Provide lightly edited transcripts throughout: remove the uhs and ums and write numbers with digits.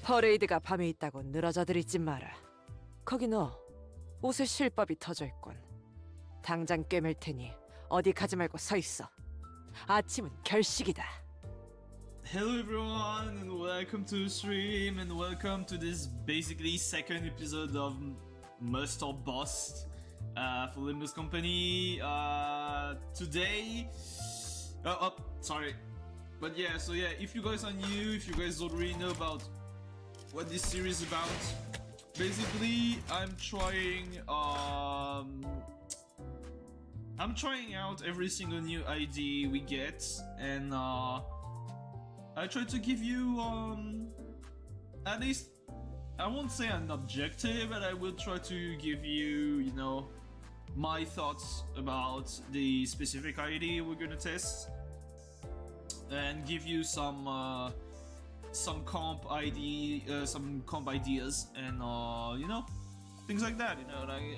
퍼레이드가 밤에 있다고 늘어져들 있지 마라. 거기 너 옷에 실밥이 터져 있군. 당장 꿰맬 테니 어디 가지 말고 서 있어. 아침은 결식이다. Hello everyone and welcome to the stream and welcome to this basically second episode of Must or Bust for Limbus company. Today... sorry. But yeah, so yeah, if you guys are new, if you guys don't really know about what this series is about, basically I'm trying out every single new ID we get, and I try to give you at least, I won't say an objective, but I will try to give you, you know, my thoughts about the specific ID we're gonna test, and give you some comp ideas, and you know, things like that. You know, like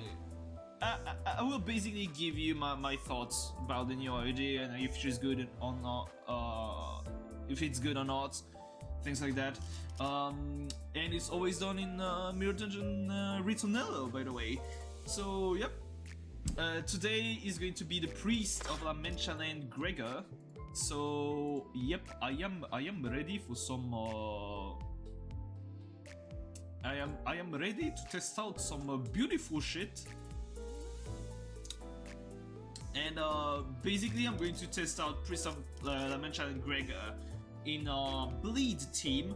I will basically give you my thoughts about the new ID and if it's good or not, if it's good or not, things like that. And it's always done in Mirror Dungeon Ritornello, by the way. So yep, today is going to be the priest of ManchaLand, Gregor. So yep, I am ready for some. I am ready to test out some beautiful shit. And basically, I'm going to test out Priest of ManchaLand Gregor in a bleed team.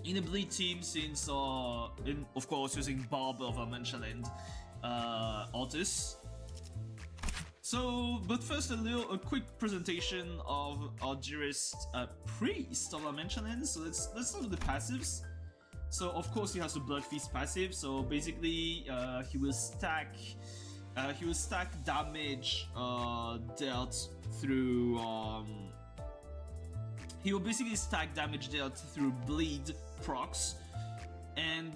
In a bleed team, since of course using Barber of ManchaLand artists. So, but first a quick presentation of our dearest priest of ManchaLand. So let's start with the passives. So of course he has the Blood Feast passive. So basically he will stack damage dealt through. He will basically stack damage dealt through bleed procs, and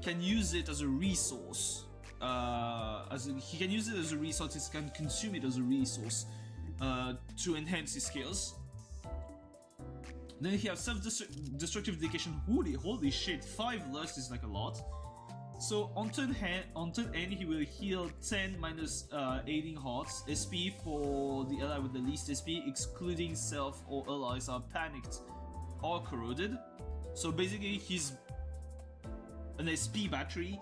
can use it as a resource. He can use it as a resource, he can consume it as a resource to enhance his skills. Then he has self-destructive dedication. Holy shit, 5 lust is like a lot. So on turn end, he will heal 10 minus 18 hearts SP for the ally with the least SP, excluding self or allies are panicked or corroded. So basically he's an SP battery.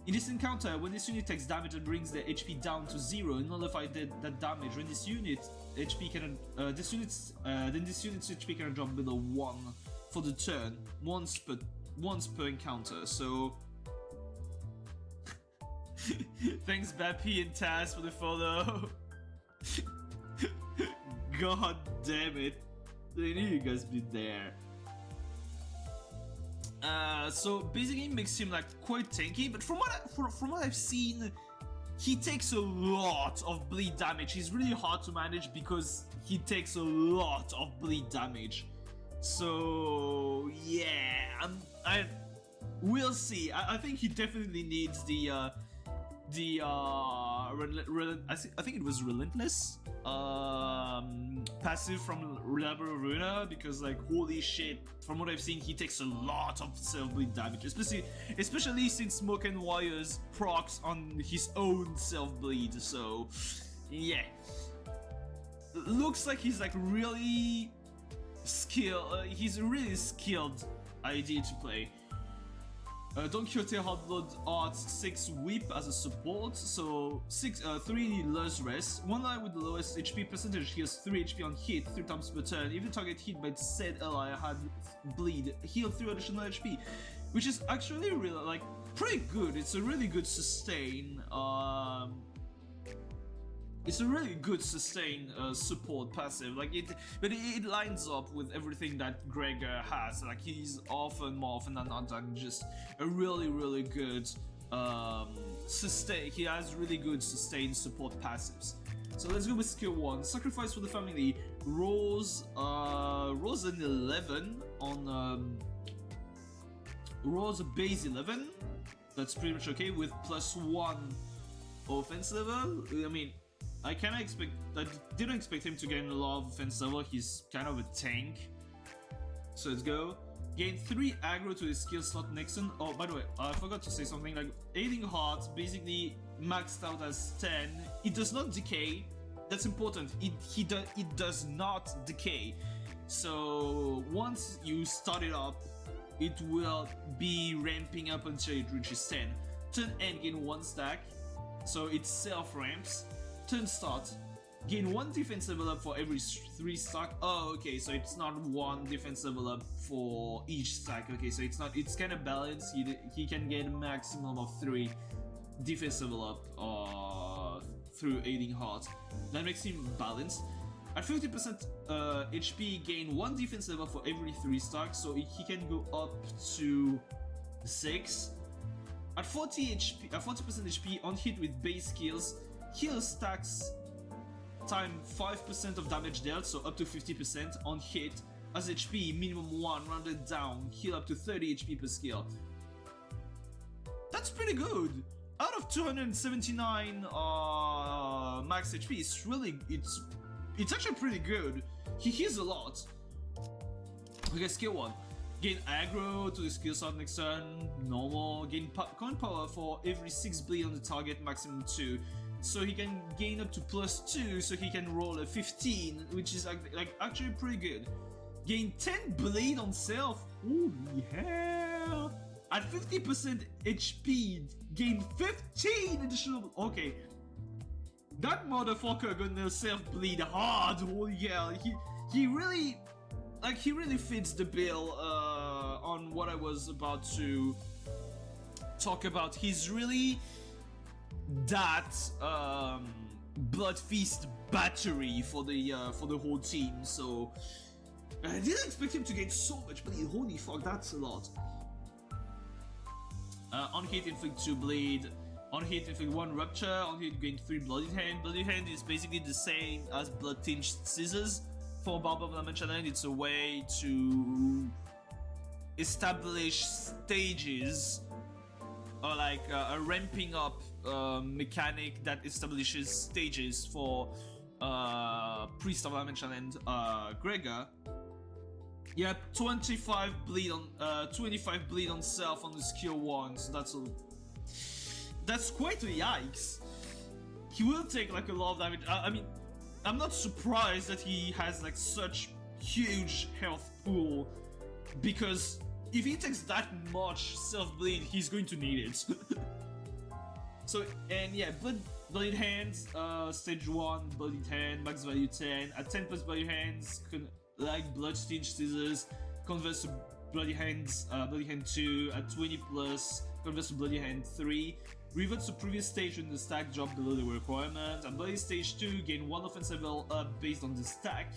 In this encounter, when this unit takes damage and brings the HP down to 0, nullify that damage. When this unit HP can this unit's HP can drop below 1 for the turn, once per encounter. So thanks Bappy and Taz for the follow. God damn it, I knew you guys be there. So basically makes him like quite tanky, but from what I've seen, he takes a lot of bleed damage. He's really hard to manage because he takes a lot of bleed damage. So yeah, we'll see. I think he definitely needs I think it was Relentless passive from Reliable Runa, because like holy shit, from what I've seen he takes a lot of self-bleed damage, especially since Smoke and Wires procs on his own self-bleed. So yeah, looks like he's like really he's a really skilled ID to play. Don Quixote Hardblood Arts 6 Whip as a support, so 3 Lust Rest. One ally with the lowest HP percentage heals 3 HP on hit 3 times per turn. If the target hit by said ally had bleed, heal 3 additional HP, which is actually really like pretty good. It's a really good sustain. It's a really good sustain support passive, like but it lines up with everything that Gregor has. Like he's more often than not just a really good sustain. He has really good sustain support passives. So let's go with skill 1, Sacrifice for the Family. Rolls an 11 on rolls a base 11. That's pretty much okay with +1 offense level. I mean, I didn't expect him to gain a lot of offense level. He's kind of a tank. So let's go. Gain 3 aggro to his skill slot next turn. Oh, by the way, I forgot to say something. Like, Aiding Heart basically maxed out as 10. It does not decay. That's important. It does not decay. So once you start it up, it will be ramping up until it reaches 10. Turn end, gain 1 stack. So it self ramps. Turn start, gain 1 defense level up for every 3 stack. Oh, okay, so it's not 1 defense level up for each stack. Okay, so it's kind of balanced. He can get a maximum of 3 defense level up through Aiding Heart. That makes him balanced. At 50% HP, gain 1 defense level for every 3 stacks, so he can go up to 6. At 40% HP, on hit with base skills, heal stacks time 5% of damage dealt, so up to 50% on hit. As HP, minimum 1 rounded down, heal up to 30 HP per skill. That's pretty good. Out of 279 max HP, it's actually pretty good. He heals a lot. Okay, skill 1. Gain aggro to the skill slot next turn, normal. Gain coin power for every 6 bleed on the target, maximum 2. So he can gain up to +2, so he can roll a 15, which is like actually pretty good. Gain 10 bleed on self. Holy hell! At 50% HP, gain 15 additional. Okay, that motherfucker gonna self bleed hard. Holy hell! He really fits the bill on what I was about to talk about. He's really that blood feast battery for the whole team. So I didn't expect him to get so much bleed. Holy fuck, that's a lot. On hit, inflict 2 bleed. On hit, inflict 1 rupture. On hit, gain 3 bloodied hand. Bloodied hand is basically the same as blood tinged scissors. For Barber of the ManchaLand, it's a way to establish stages, or like a ramping up mechanic that establishes stages for Priest of the ManchaLand, Gregor. Yep, 25 bleed on self on the skill 1, so that's quite a yikes. He will take like a lot of damage. I mean, I'm not surprised that he has like such huge health pool, because if he takes that much self-bleed, he's going to need it. So, and yeah, bloodied hands, stage 1, bloodied hand, max value 10. At 10 plus bloodied hands, like blood stinged scissors, converts to bloody hands, bloody hand 2. At 20 plus, converts to bloody hand 3. Reverts to previous stage when the stack dropped below the requirement. At bloody stage 2, gain 1 offense level up based on the stack.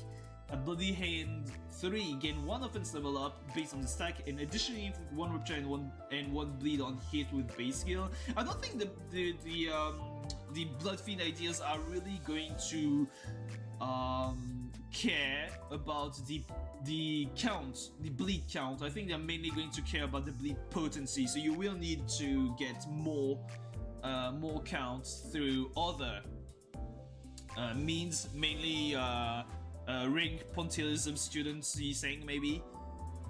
At bloody hand 3, gain 1 offense level up based on the stack, and additionally 1 rupture and one bleed on hit with base skill. I don't think the blood fiend ideas are really going to care about the count, the bleed count. I think they're mainly going to care about the bleed potency. So you will need to get more counts through other means, mainly ring pontilism students, he's saying maybe.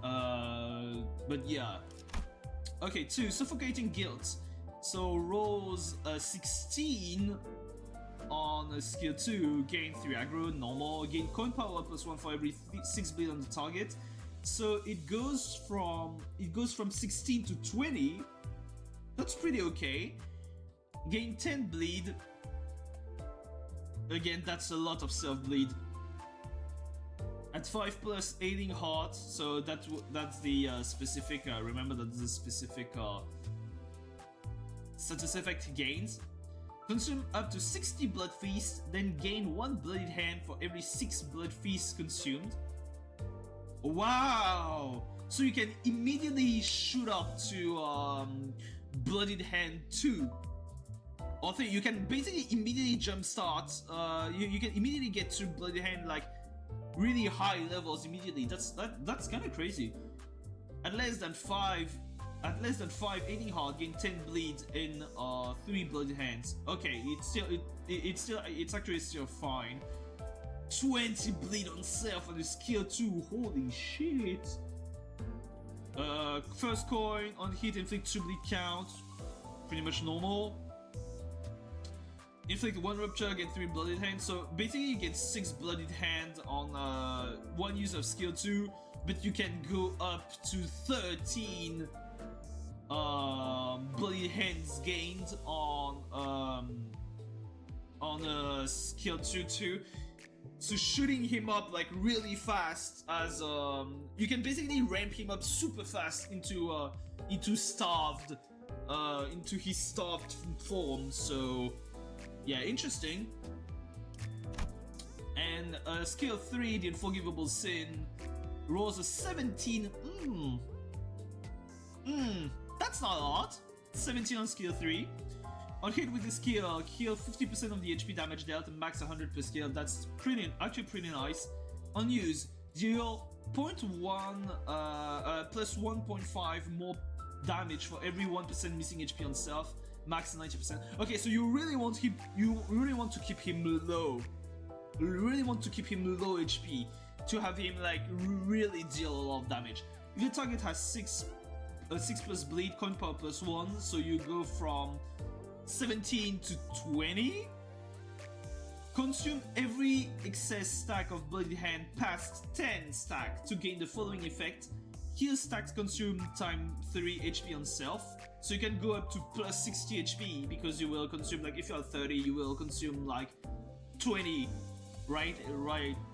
But yeah. Okay, 2, suffocating guilt. So rolls 16 on a skill 2, gain 3 aggro, normal, gain coin power +1 for every 6 bleed on the target. So it goes from 16 to 20. That's pretty okay. Gain 10 bleed. Again, that's a lot of self bleed. At 5 plus Aiding Heart, so that's the specific. Remember that's the specific status effect he gains. Consume up to 60 blood feasts, then gain 1 bloodied hand for every 6 blood feasts consumed. Wow! So you can immediately shoot up to bloodied hand 2. Or 3. You can basically immediately jumpstart. You can immediately get to bloodied hand like really high levels immediately. That's kind of crazy. At less than 5, Aiding Heart, gain 10 bleed in 3 bloody hands. Okay, it's actually still fine. 20 bleed on self on the skill 2. Holy shit. First coin on hit, inflict 2 bleed count, pretty much normal. Inflict 1 rupture, get 3 bloodied hands. So basically you get 6 bloodied hands on 1 use of skill 2, but you can go up to 13 bloodied hands gained on skill 2 too. So shooting him up like really fast, as you can basically ramp him up super fast into starved, into his starved form. So yeah, interesting. And skill 3, the Unforgivable Sin, rolls a 17. That's not a lot. 17 on skill 3. On hit with the skill, heal 50% of the HP damage dealt and max 100 per skill. That's actually pretty nice. On use, deal 0.1 plus 1.5 more damage for every 1% missing HP on self, max 90%. Okay, so you really want to keep him low. You really want to keep him low HP to have him like really deal a lot of damage. If your target has 6 plus bleed, coin power plus 1, so you go from 17 to 20. Consume every excess stack of bloodied hand past 10 stack to gain the following effect. Heal stacks consumed time 3 HP on self. So you can go up to plus 60 HP because you will consume, like if you're 30, you will consume like 20 right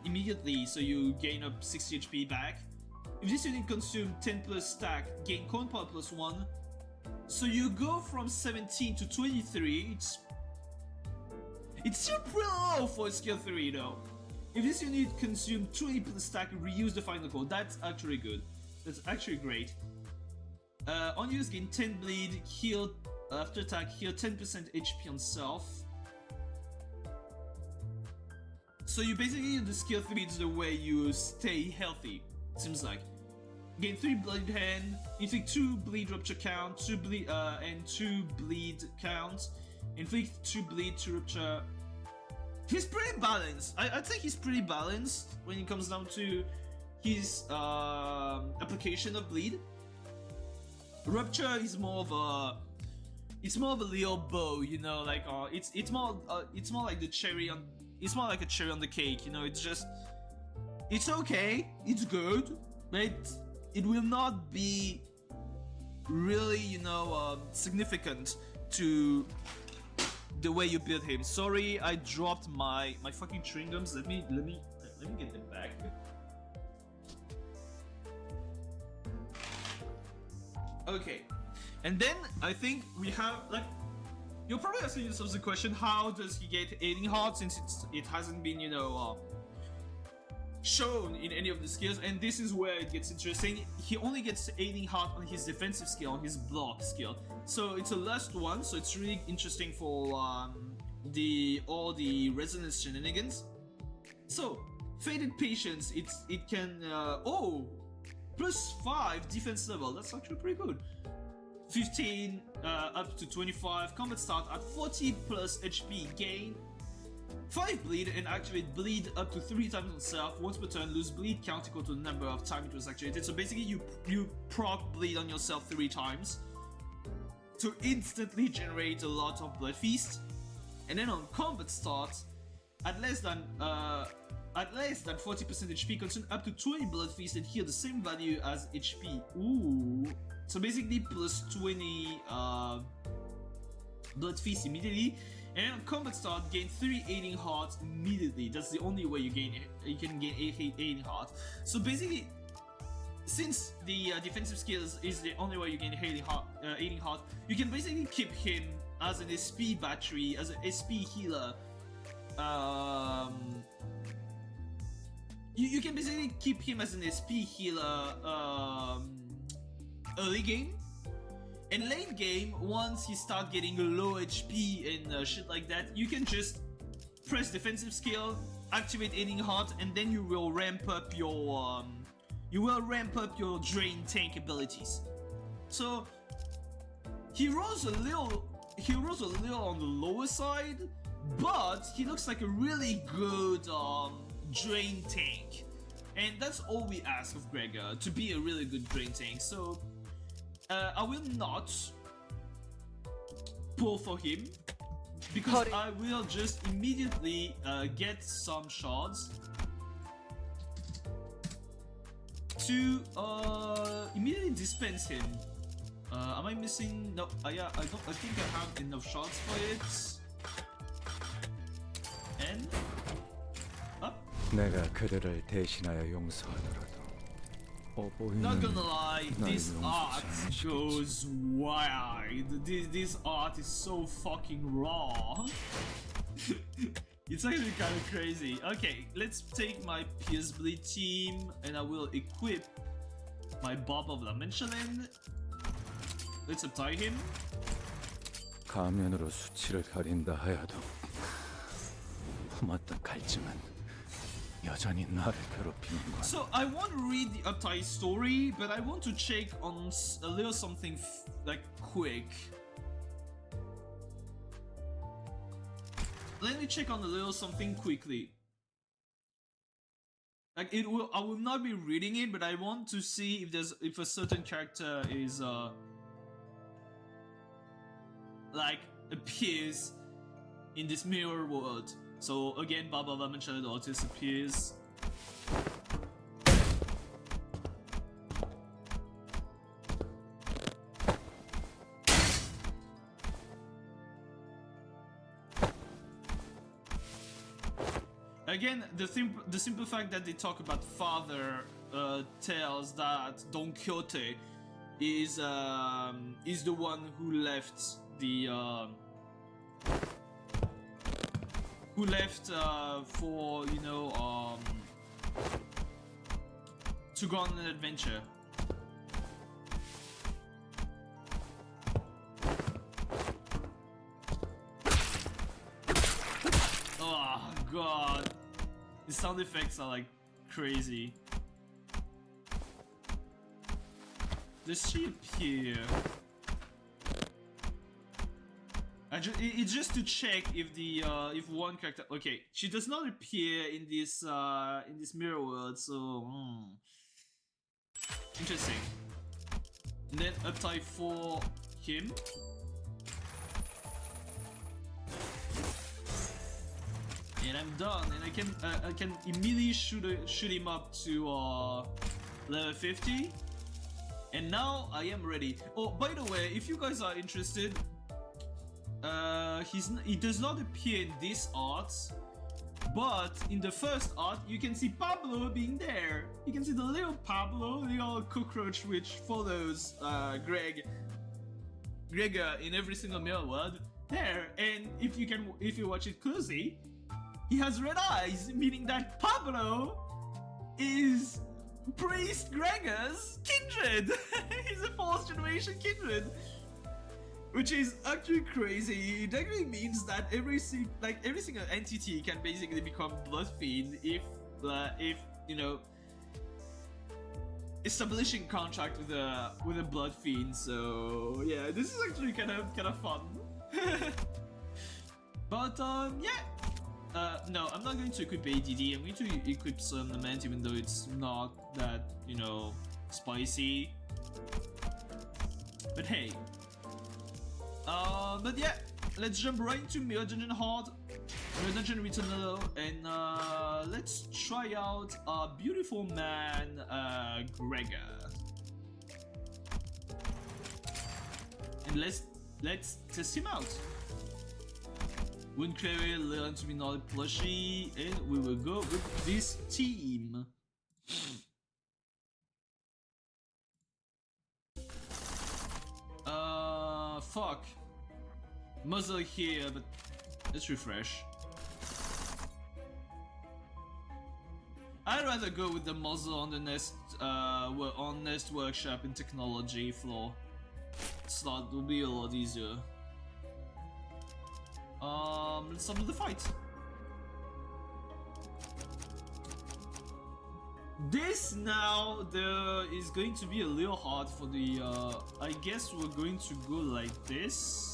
immediately, so you gain up 60 HP back. If this unit consume 10 plus stack, gain coin power plus 1. So you go from 17 to 23. It's still pretty low for a skill 3 though. If this unit consume 20 plus stack, reuse the final call. That's actually good. That's actually great. On use, gain 10 bleed, heal after attack, heal 10% HP on self. So you basically, the skill 3 is the way you stay healthy, it seems like. Gain 3 bloodied hand, inflict 2 bleed rupture count, 2 bleed and 2 bleed count, inflict 2 bleed to rupture. He's pretty balanced. I think he's pretty balanced when it comes down to his application of bleed. Rupture is more of a little bow, you know, like it's more like the cherry on, it's more like a cherry on the cake, you know. It's just, it's okay, it's good, but it will not be really, you know, significant to the way you build him. Sorry, I dropped my fucking chewing gums. Let me get them back. Okay, and then I think we have, like, you're probably asking yourselves the question: how does he get aiding heart, since it hasn't been, you know, shown in any of the skills? And this is where it gets interesting. He only gets aiding heart on his defensive skill, on his block skill. So it's a last one. So it's really interesting for all the resonance shenanigans. So Faded Patience, it can plus 5 defense level. That's actually pretty good. 15 up to 25. Combat start at 40 plus HP gain. 5 bleed and activate bleed up to 3 times on self. Once per turn, lose bleed count equal to the number of time it was activated. So basically you proc bleed on yourself 3 times to instantly generate a lot of blood feast. And then on combat start, at less than 40% HP, consume up to 20 blood feast and heal the same value as HP. Ooh. So basically plus 20 blood feast immediately. And on combat start, gain 3 aiding hearts immediately. That's the only way you can gain 8 aiding hearts. So basically, since the defensive skills is the only way you gain aiding heart, you can basically keep him as an SP battery, as an SP healer. You can basically keep him as an SP healer early game. In late game, once he start getting low HP and shit like that, you can just press defensive skill, activate aiding heart, and then you will ramp up your drain tank abilities. So he rolls a little on the lower side, but he looks like a really good drain tank. And that's all we ask of Gregor, to be a really good brain tank. So I will not pull for him, because I will just immediately get some shards to immediately dispense him. Am I missing? No, yeah, I don't. I think I have enough shards for it. And up. 내가 그들을 대신하여 용서하더라도 Not gonna lie, this 날 art 용서치 goes wild. This art is so fucking raw. It's actually kind of crazy. Okay, let's take my Pierce Bleed team and I will equip my Bob of the ManchaLand. Let's apply him. 가면으로 수치를 가린다 하여도 품었던 갈증은 여전히 나를 괴롭히는군. So I won't read the Uptie story, but I want to check on a little something like quick. Let me check on a little something quickly. Like I will not be reading it, but I want to see if a certain character is like appears in this mirror world. So again, Baba ManchaLand artist appears. Again, the simple fact that they talk about father tells that Don Quixote is the one who left the for, you know, to go on an adventure. Oh god, the sound effects are like crazy. Does she appear? It's just to check if the if one character. Okay, she does not appear in this mirror world, so interesting. And then apply for him. And I'm done, and I can immediately shoot him up to level 50. And now I am ready. Oh, by the way, if you guys are interested, he does not appear in this art, but in the first art you can see Pablo being there. You can see the little Pablo, the old cockroach which follows Gregor in every single mirror world there. And if you watch it closely, he has red eyes, meaning that Pablo is Priest Gregor's kindred. He's a 4th generation kindred, which is actually crazy. It actually means that every single entity can basically become blood fiend if you know, establishing contract with a blood fiend. So yeah, this is actually kind of fun. But yeah. No, I'm not going to equip ADD. I'm going to equip some lament, even though it's not that, you know, spicy. But hey. But yeah, let's jump right into Mirror Dungeon Hard, Mirror Dungeon Returnal, and let's try out our beautiful man, Gregor. And let's test him out. Wound Carrier, learn to be not a plushie, and we will go with this team. Fuck. Muzzle here, but let's refresh. I'd rather go with the muzzle on the Nest Workshop and Technology floor. Slot will be a lot easier. Let's start with the fight. This now is going to be a little hard for the I guess we're going to go like this.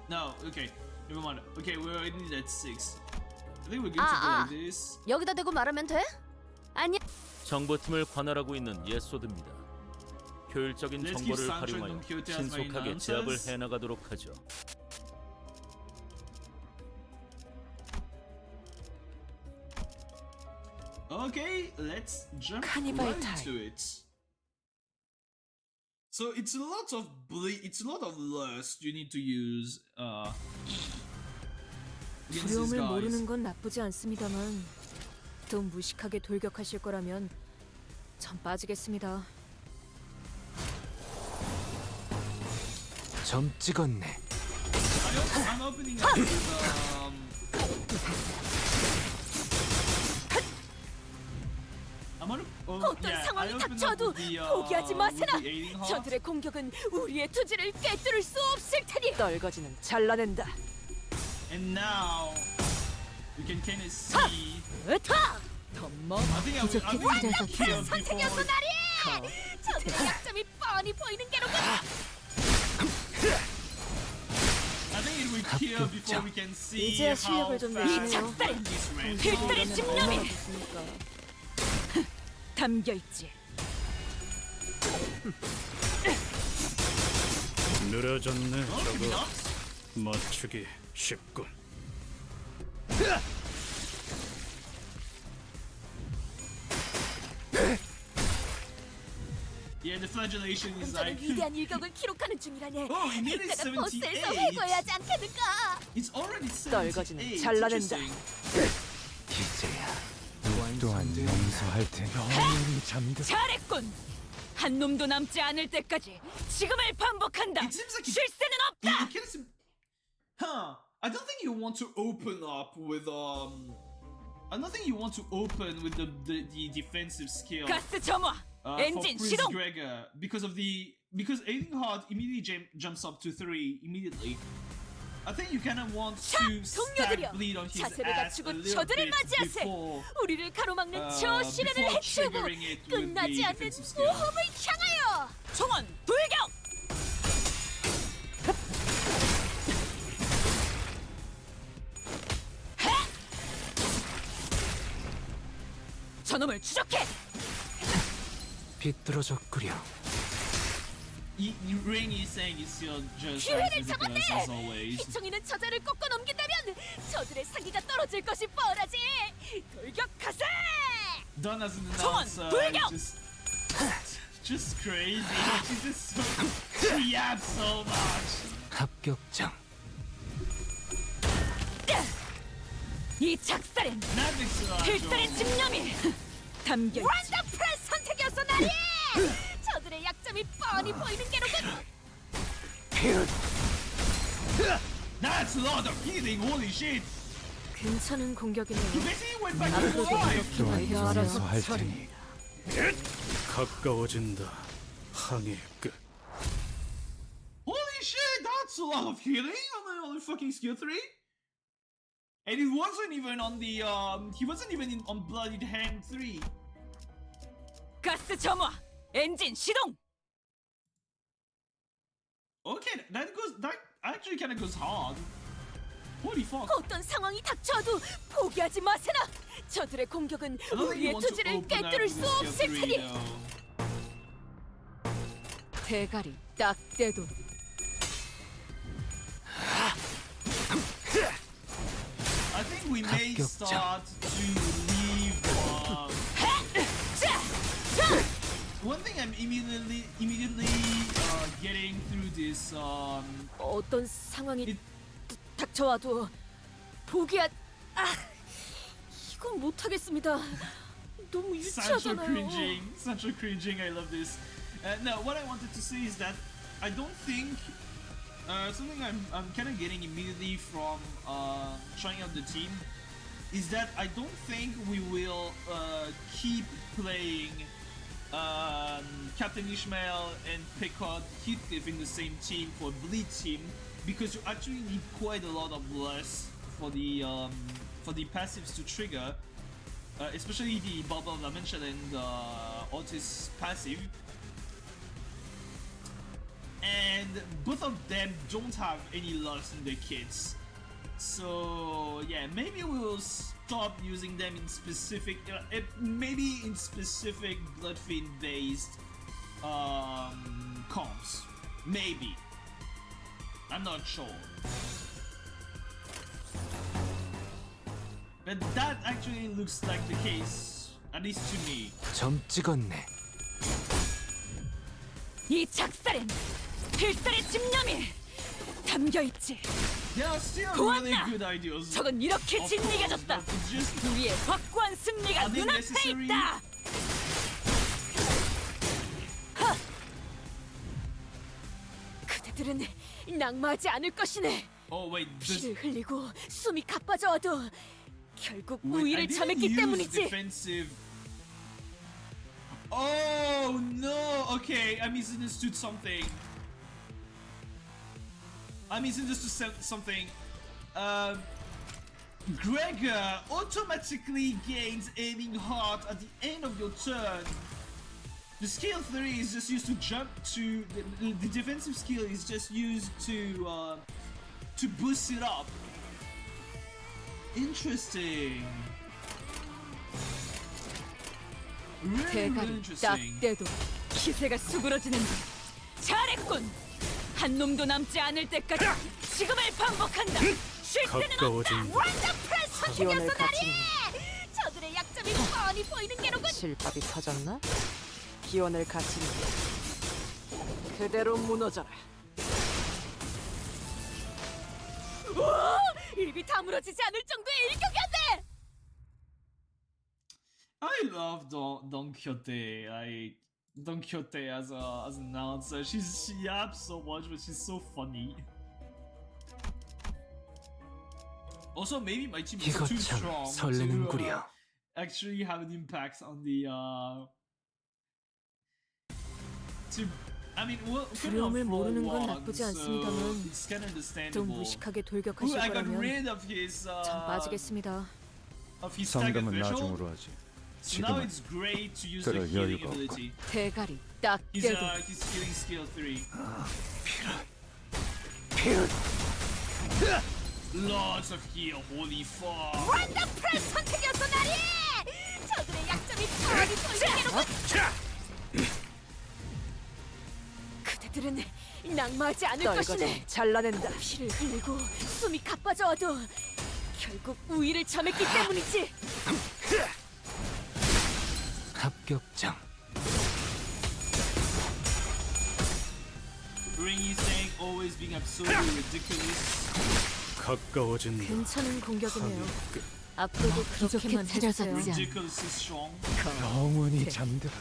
No, okay. Never mind. Okay, we're already at 6. I think we're good to go like this. 여기다 대고 말하면 돼? 아니. 정보팀을 관할하고 있는 예소드입니다. 효율적인 Let's 정보를 keep Sancho and 활용하여 Don Quixote as my 신속하게 제압을 announcers. 해나가도록 하죠. Okay, let's jump Cannibal right time. into it. So it's a lot of it's a lot of lust you need to use against these 두려움을 guys. 모르는 건 나쁘지 않습니다만 또 무식하게 돌격하실 거라면 전 빠지겠습니다. 점 찍었네. I'm opening up with 어떤 상황이 닥쳐도 포기하지 마세나. 저들의 공격은 우리의 투지를 꿰뚫을 수 없을 테니. 떨거지는 잘라낸다. And now you can kind of see. 으타! I think I will kill 선택이었어 before. 나리. 저들의 약점이 뻔히 보이는 게로군. I think it will kill before we can see 이제야 how 실력을 좀 fast 내시네요. this ran. 필살의 집념이 담겨 있지. 늘어졌네. Oh, 저거 nuts. 맞추기 쉽군. Yeah, the flagellation is 저는 like 위대한 일격을 기록하는 중이라네. Oh, he made it 이따가 버스에서 78. 회고해야 하지 않겠는가? it's already 떨거지는 78. 잘라낸다. Interesting. 이제야 또한 용서할 테니 영원히 잠들. 잘했군. 한 놈도 남지 않을 때까지 지금을 반복한다. It seems like 쉴 새는 없다. it kind of seem, huh? I don't think you want to open up with I don't think you want to open with the defensive skill. 가스 점화. For 엔진 Prince 시동. Gregor because aiming hard immediately jumps up to 3 immediately. I think you kind of want 자, to stack 동료들이여, bleed on his 자세를 ass a 갖추고 little 저들을 bit 맞이하세. before 우리를 가로막는 저 시련을 before 해치우고 triggering it with 끝나지 the 않는 defensive skill. 모험을 향하여. 총원 불격. 저놈을 추적해. 비뚤어졌구려. Ring is saying it's still just 기회를 as 잡았네. ridiculous as always. 희청이는 저자를 꺾어 넘긴다면 저들의 사기가 떨어질 것이 뻔하지. 돌격하세. Done as an 총원 announcer, 불격! just crazy. She's just so she yaps so much. 합격장. 이 작살엔 That makes it 필살의 집념이 담겨 있지. 원더풀한 선택이었어 나리. 저들의 약점이 뻔히 보이는 게로군. That's a lot of healing. Holy shit! 괜찮은 He 공격이네요. basically went back to life. 또한 알아서 용서할 처리. 테니. 가까워진다. 항해 끝. Holy shit! That's a lot of healing on the fucking skill 3. And it wasn't even on the he wasn't even on Bloodied Hand 3. 가스 점화. 엔진 시동. Okay, that actually kind of goes hard. Holy fuck! 어떤 상황이 닥쳐도 포기하지 마세나. 저들의 공격은 I don't think you 우리의 want to 투지를 open up 꿰뚫을 with 수 the skill 없을 3 테니. though. 대가리 딱 떼도. I think we may 합격자. start to leave. One thing I'm immediately getting through this. 어떤 상황이 It- 닥쳐와도 포기하. 이건 못하겠습니다. 너무 Sancho 유치하잖아요. cringing. I love this. No, what I wanted to say is that I don't think something I'm kind of getting immediately from trying out the team is that I don't think we will keep playing Captain Ishmael and Picard Heathcliff in the same team for Bleed team because you actually need quite a lot of less for the passives to trigger, especially the Bubble of ManchaLand Otis passive. and both of them don't have any locks in their kits. So yeah, maybe we'll stop using them in specific, maybe in specific Bloodfiend based comps. Maybe. I'm not sure. But that actually looks like the case, at least to me. 점 찍었네. 이 작살엔 필살의 집념이 담겨있지. There are still 고맙다. really good ideas. 적은 이렇게 Of course, 짓이겨졌다. but it's just 우리의 확고한 승리가 Are they 눈앞에 necessary? 있다. 하! 그대들은 낙마하지 않을 것이네. oh wait, this, 피를 흘리고 숨이 가빠져와도 결국 wait, I 우위를 didn't 점했기 use 때문이지. defensive. Oh no! Okay, I misunderstood something. Something. Gregor automatically gains aiming heart at the end of your turn. The skill 3 is just used to jump to the defensive skill is just used to boost it up. Interesting. Really 대가리 interesting. 딱 떼도 기세가 수그러지는데 잘했군. 한 놈도 남지 않을 때까지 지금을 반복한다. 쉴 때는 없다. 가까워진다. 원더프레스 기원을 선택이었어 나리. 갖추는 저들의 약점이 뻔히 보이는 게로군. 실밥이 터졌나? 기원을 갖추니 그대로 무너져라. 우와! 입이 다물어지지 않을 정도의 일격이었네. I love Don Quixote. Don Quixote as an announcer. She yaps so much, but she's so funny. Also, maybe my team is 이거 too 참 strong 설레는구려. actually have an impact on the to. I mean, well, 두려움을 모르는 건 나쁘지 않습니다만 it's kind of 좀 understandable. 무식하게 Ooh, 돌격하실 I got 거라면 rid of his 전 빠지겠습니다. stagger 성금은 threshold. 나중으로 하지. So now 지금은 it's great to use the 그럴 healing 여유가 없군. ability. 대가리 딱 He's 떼도 he's healing skill 3. Lots of heal, holy fuck. 원더프레스 선택이었어 나리. 저들의 약점이 뻔히 보이는 게로군. 그대들은 낙마하지 않을 것이네. 떨거지 잘라낸다. 피를 흘리고 숨이 가빠져와도 결국 우위를 점했기 때문이지. 합격장. Ring is saying always being absolutely ridiculous. 가까워진다. 괜찮은 공격이네요. 끝. 앞으로도 그렇게만 해주세요. Ridiculously strong. 영원히 잠들어라.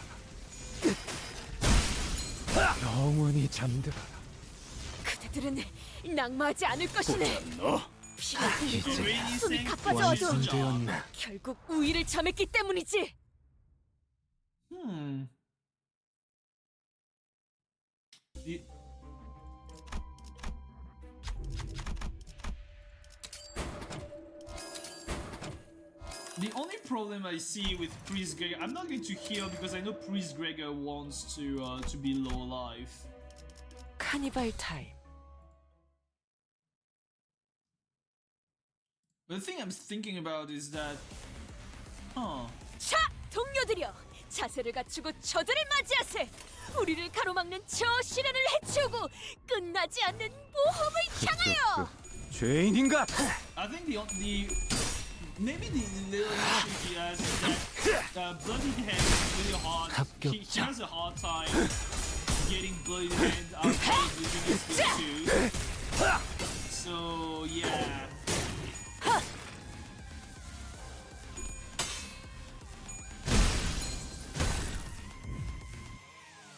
영원히 잠들어라. 그대들은 낙마하지 않을 것이네. 너 피를 흘리고 Ring is 숨이 saying 가빠져와도 완성되었나? 결국 우위를 점했기 때문이지. The, the only problem I see with Priest Gregor, I'm not going to heal because I know Priest Gregor wants to be low life. 카니발 타임. The thing I'm thinking about is that, 자, 동료들이여, 자세를 갖추고 저들을 맞이하세. 우리를 가로막는 저 시련을 해치우고 끝나지 않는 모험을 향하여. 죄인인가? I think the maybe the little issue he has is that Bloody Hand is really hard. He has a hard time getting Bloody Hand outside using his skill 2. So yeah.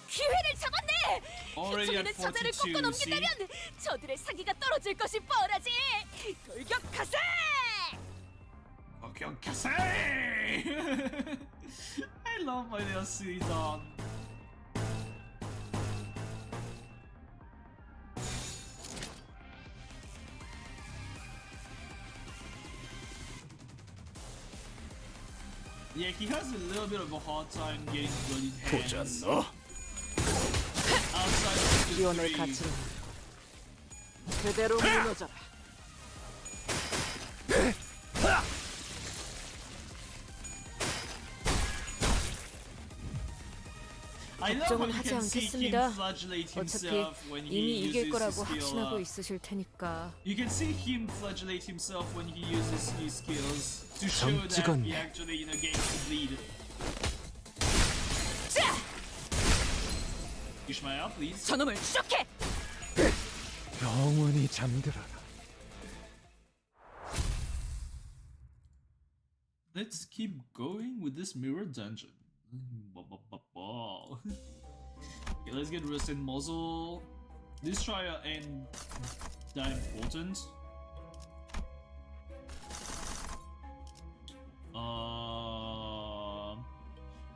기회를 잡았네. Already at 해충이는 저들을 42, 꺾고 넘긴다면 저들의 사기가 떨어질 것이 뻔하지. 돌격하세. Okay, okay. I love my little silly dog. Yeah, he has a little bit of a hard time getting bloodied 보자 hands 너. outside of 기온을 three. 갖추는 그대로 무너져라. I love how 걱정은 you 하지 can see him 않겠습니다. flagellate 어차피 himself when he 이미 이길 uses 거라고 his skill. 확신하고 있으실 테니까. You can see him flagellate himself when he uses his skills to show that 찍었네. he actually, gains the bleed. Ishmael, please. 저놈을 추적해! 영원히 잠들어라. Let's keep going with this mirror dungeon. Okay, let's get Rusted Muzzle. This trial ain't that important.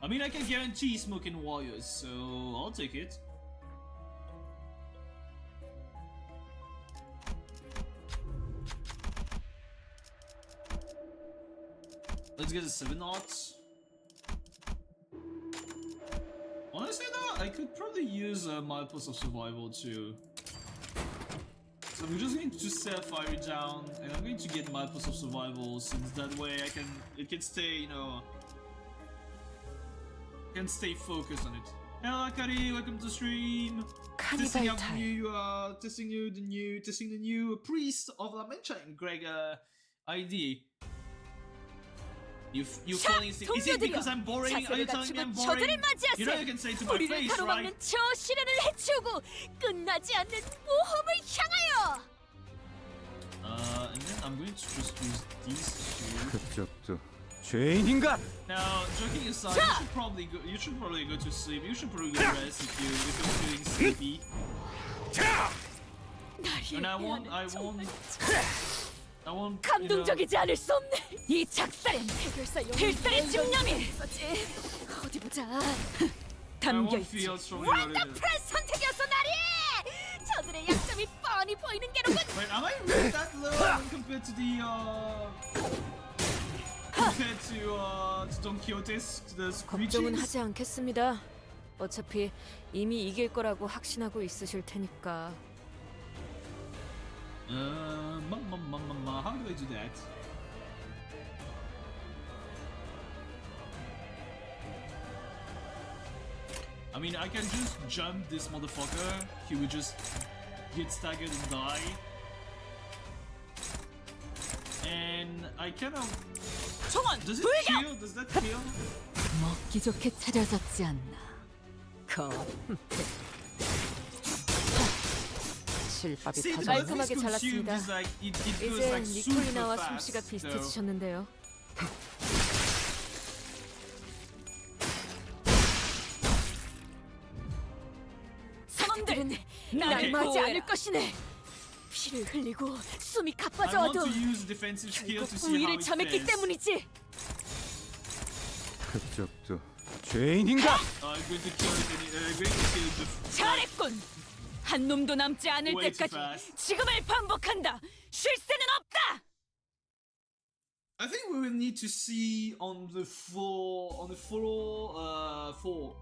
I mean, I can guarantee Smoking Warriors, so I'll take it. Let's get a 7/0. Honestly though, I could probably use my plus of survival too. So I'm just going to set Fiery down, and I'm going to get my plus of survival, since that way it can stay, can stay focused on it. Hello Akari, welcome to the stream. Testing 카니발 out the 타임. testing the new priest of La ManchaLand, Gregor ID. You calling is it because I'm boring? Are you telling me I'm boring? You know you can say to my 우리를 face, right? 가로막는 저 시련을 해치우고 끝나지 않는 모험을 향하여. And then I'm going to just use these two. 그쪽도 죄인인가? Now, joking aside, you should probably go to sleep. You should probably rest if you're feeling sleepy. And I won't 감동적이지 않을 수 없네. 이 작살엔 필살의 집념이 어디 보자. 담겨 있지. feel strongly about it. 완벽한 선택이었어 나리. 저들의 약점이 뻔히 보이는 게로군. Wait, am I really that low compared to Don Quixote's to the 걱정은 screechings? 하지 않겠습니다. 어차피 이미 이길 거라고 확신하고 있으실 테니까. How do I do that? I mean, I can just jump this motherfucker. He would just get staggered and die. And I kind of... 총원 Does it 불격! kill? Does that kill? 먹기 좋게 차려졌지 않나. 실밥이 See, 터져. the 깔끔하게 consumed 잘랐습니다. is like, it goes 이제 like super 니콜리나와 fast, 솜씨가 so- 비슷해지셨는데요. 사람들은 나를 맞지 않을 것이네. 피를 흘리고 숨이 I want 가빠져도 to use defensive skill 결국 to see how 우위를 it 점했기 fares. 때문이지. 그쪽도 죄인인가? I'm going to kill the 잘했군. 한 놈도 남지 않을 Way too 때까지 fast. 지금을 반복한다. 쉴 새는 없다. I think we will need to see on the floor 4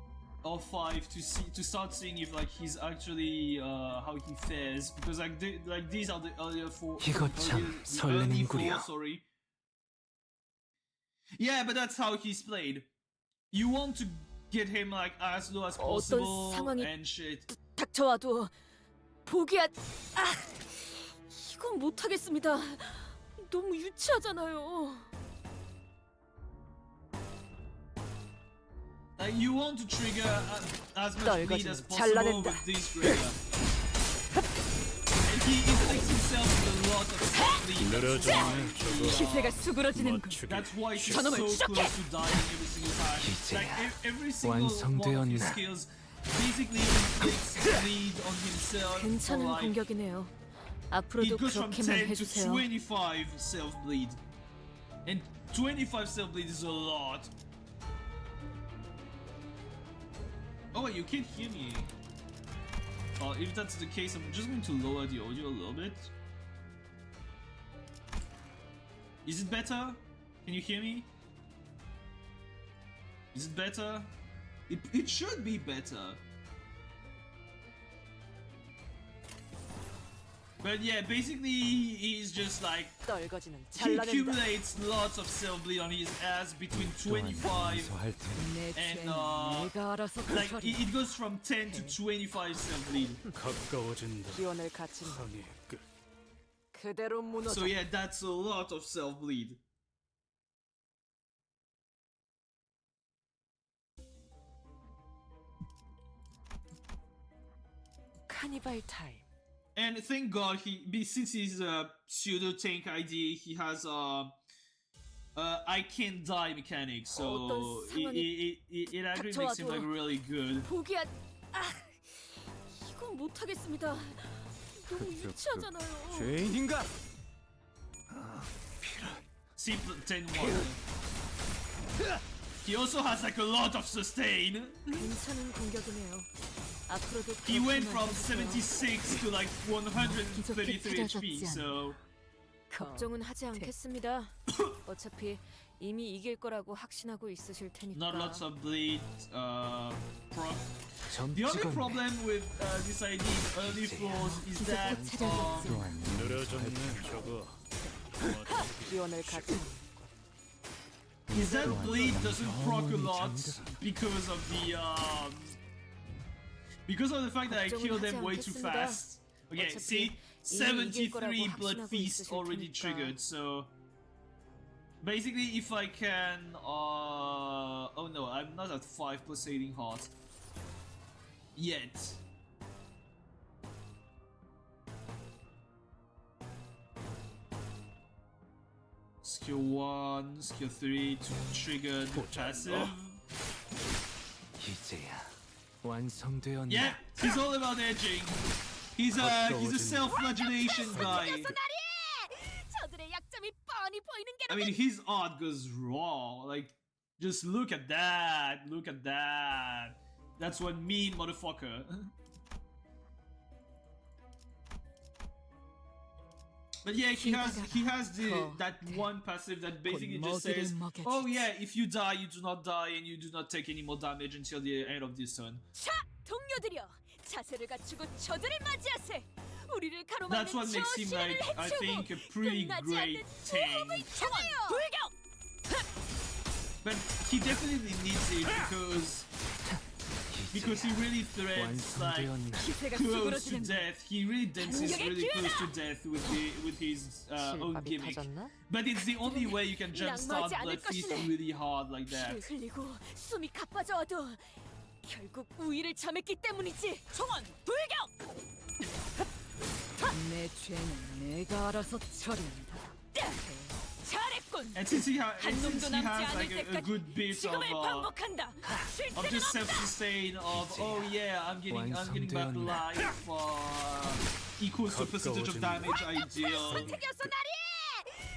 or 5 to start seeing if like he's actually how he fares, because like these are the earlier 4. 이거 참 설레는구려. Sorry. Yeah, but that's how he's played. You want to get him like as low as possible 상황이 and shit. 닥쳐와도 포기한. 이건 못하겠습니다. 너무 유치하잖아요. You want to trigger as much bleed as 떨거지는 possible 잘라낸다. with this Gregor. And he inflicts himself with a lot of bleed. 늘어졌네 저거. 기세가 수그러지는군. 맞추기. That's why she's 저놈을 so 추적해! close to dying every single time. Like every single one of his 완성되었나? skills basically inflicts bleed on himself. for 괜찮은 like, 공격이네요. it 앞으로도 goes from 그렇게만 10 to 해주세요. 25 self bleed, and 25 self bleed is a lot. Oh wait, you can't hear me. If that's the case, I'm just going to lower the audio a little bit. Is it better? Can you hear me? Is it better? It should be better. But yeah, basically he's just like 떨거지는 he 잘라낸다. accumulates lots of self bleed on his ass between 25 용서할 테니 내 and 죄는 내가 알아서 like 처리. it goes from 10 to 25 self bleed. 가까워진다. 기원을 갖춘 항의 끝. 그대로 무너져. So yeah, that's a lot of self bleed. 카니발 타임. And thank God since he's a pseudo tank ID, he has I can't die mechanic, so 어떤 상황이 it actually makes him like really good. 포기한. 아, 이건 못하겠습니다. 너무 유치하잖아요. 죄인인가? See 10-1. He also has like a lot of sustain. 괜찮은 공격이네요. 앞으로도 He went 그렇게만 from 해주세요. 76 to like 133 HP, so 걱정은 하지 않겠습니다. 어차피 이미 이길 거라고 확신하고 있으실 테니까. not lots of bleed. Proc. The only 점찍었네. problem with this ID in early floors is that 또한 느려졌네 저거. 기원을 갖춘 is that bleed doesn't proc a lot because of the fact that I kill them way too fast. Okay, see, 73 blood feast already triggered. So basically, if I can, oh no, I'm not at 5 pulsating heart yet. Skill 1, skill 3 to trigger the passive. 이제야 완성되었나? Yeah, he's all about edging. He's a self-flagellation guy. 저들의 약점이 뻔히 보이는 게 I mean, his art goes raw. Like, just look at that. Look at that. That's one mean motherfucker. But yeah, he has that one passive that basically just says, oh yeah, if you die, you do not die, and you do not take any more damage until the end of this turn. 자, 동료들여, 자세를 갖추고 저들을 맞이하세. 우리를 가로막는 That's what makes him like, I think, a pretty great tank. 불격! But he definitely needs it because he really threats like 기세가 close to 수그러지는 death. He really dances really close to death with his own 실밥이 gimmick. 터졌나? But it's the only way you can jumpstart Blood Feast really hard like that. 피를 흘리고 숨이 가빠져와도 결국 우위를 점했기 때문이지. 총원 불격! 내 죄는 내가 알아서 처리한다. 잘했군. And since he has 놈도 남지 like 않을 a 때까지 good bit 지금을 반복한다. of just self-sustain of oh yeah I'm getting back life equals to percentage of damage ideal. 선택이었어 나리.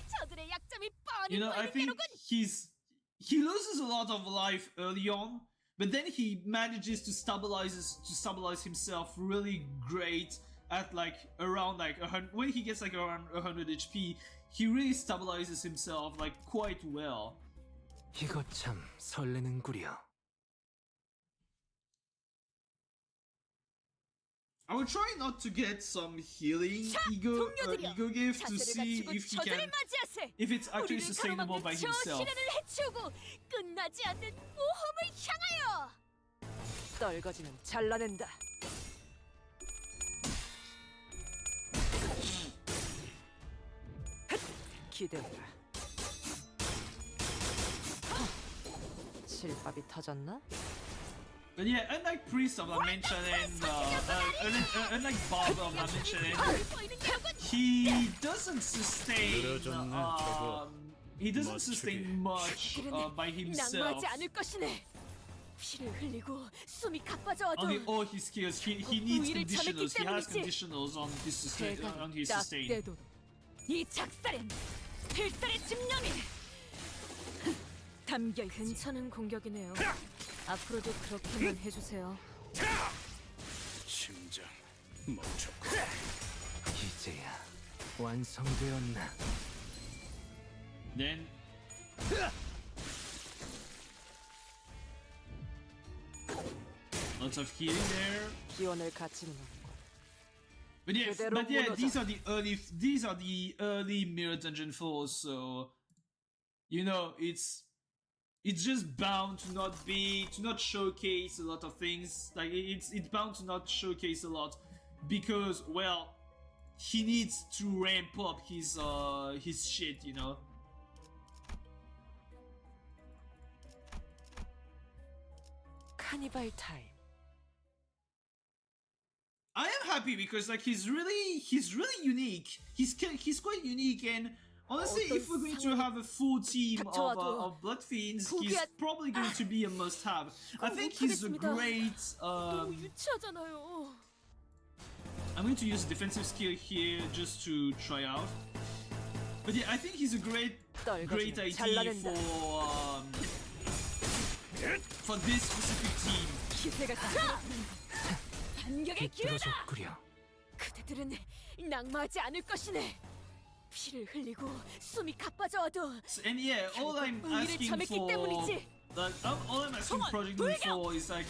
저들의 약점이 뻔히 You know, I 보이는 think 게로군. he loses a lot of life early on, but then he manages to stabilize himself really great at like around like 100. When he gets like around 100 HP, he really stabilizes himself like quite well. 이거 참 설레는구려. I will try not to get some healing ego gift to see if he can, if it's actually sustainable by himself. 시련을 해치우고 끝나지 않는 모험을 향하여. 떨거지는 잘라낸다. 기대해라. 실밥이 터졌나? But yeah, unlike Priest of ManchaLand, unlike Bob of ManchaLand, 보이는 게로군. he doesn't sustain. 느려졌네, 저거. He doesn't sustain much by himself. 낭만하지 않을 것이네. 피를 흘리고 숨이 가빠져와도 On all his skills, he needs 우위를 conditionals. 점했기 He has 때문이지. conditionals on his sustain. On his 딱 sustain. 떼도 이 작살엔 필살의 집념이 담겨 있지. 괜찮은 공격이네요. 앞으로도 그렇게만 해주세요. 심장 멈췄고. 이제야 완성되었나? Then lots of healing there. 기원을 갖추는 없고 But yeah, 그대로 무너져. these are the early Mirror Dungeon 4s, so you know it's just bound to not showcase a lot of things. Like it's bound to not showcase a lot because, well, he needs to ramp up his shit, you know. 카니발 타임. I am happy because like he's really unique. He's quite unique, and honestly, if we're going to have a full team of Blood Fiends, he's probably going to be a must-have. I think he's a great. 너무 유치하잖아요. I'm going to use a defensive skill here just to try out. But yeah, I think he's a great idea for this specific team. 기세가 반격의 기회다. 끓여. 그대들은 낙마하지 않을 것이네. 피를 흘리고 숨이 가빠져와도 And yeah, all I'm 의의를 asking 잠했기 for, 때문이지. like, all I'm asking Project Moon for is like,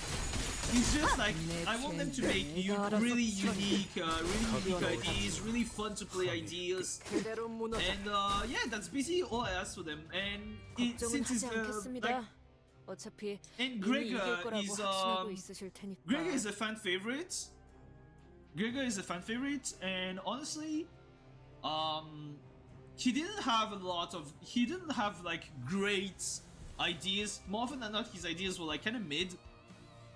it's just like I want them to make really unique ideas, really fun to play ideas, 그대로 무너져. and yeah, that's basically all I ask for them. And 걱정은 since it's 하지 않겠습니다. like, 어차피 and 이미 이길 Gregor 거라고 is 확신하고 있으실 테니까. Gregor is a fan favorite. Gregor is a fan favorite, and honestly, he didn't have like great ideas. More often than not, his ideas were like kind of mid,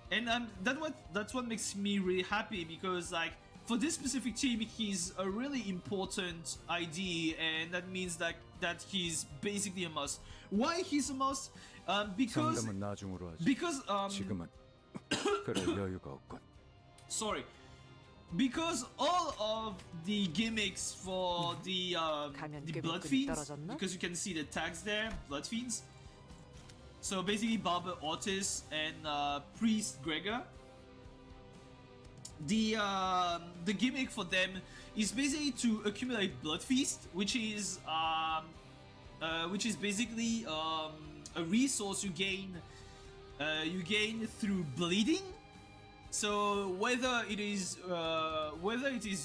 and that's what makes me really happy because like for this specific team, he's a really important idea, and that means that he's basically a must. Why he's a must? Because 상담은 나중으로 하지. because 지금은 그럴 여유가 없군. sorry. Because all of the gimmicks for the Blood Fiends, because you can see the tags there, Blood Fiends. So basically Barber Otis and Priest Gregor. The gimmick for them is basically to accumulate Blood Feast, which is basically a resource you gain through bleeding. So whether it is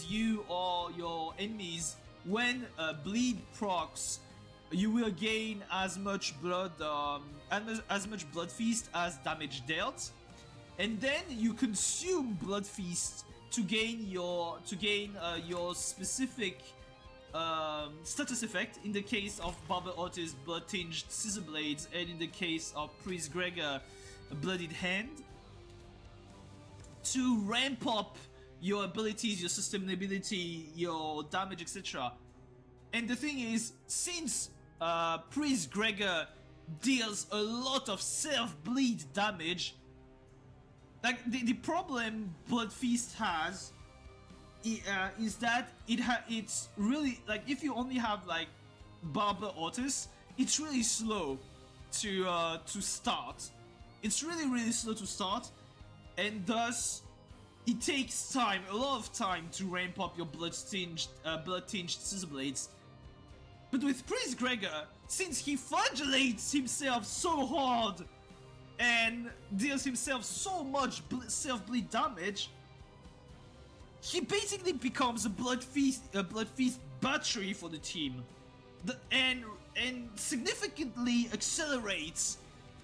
you or your enemies, when bleed procs, you will gain as much blood feast as damage dealt, and then you consume blood feast to gain your specific status effect. In the case of Barber Otis, blood tinged scissor blades, and in the case of Priest Gregor, a bloodied hand. To ramp up your abilities, your sustainability, your damage, etc. And the thing is, since Priest Gregor deals a lot of self-bleed damage, like the problem Blood Feast has is that it's really like if you only have like Barber Otis, it's really slow to start. It's really slow to start. And thus, it takes time, a lot of time, to ramp up your blood-tinged scissor blades. But with Priest Gregor, since he flagellates himself so hard and deals himself so much self-bleed damage, he basically becomes a blood feast battery for the team, and significantly accelerates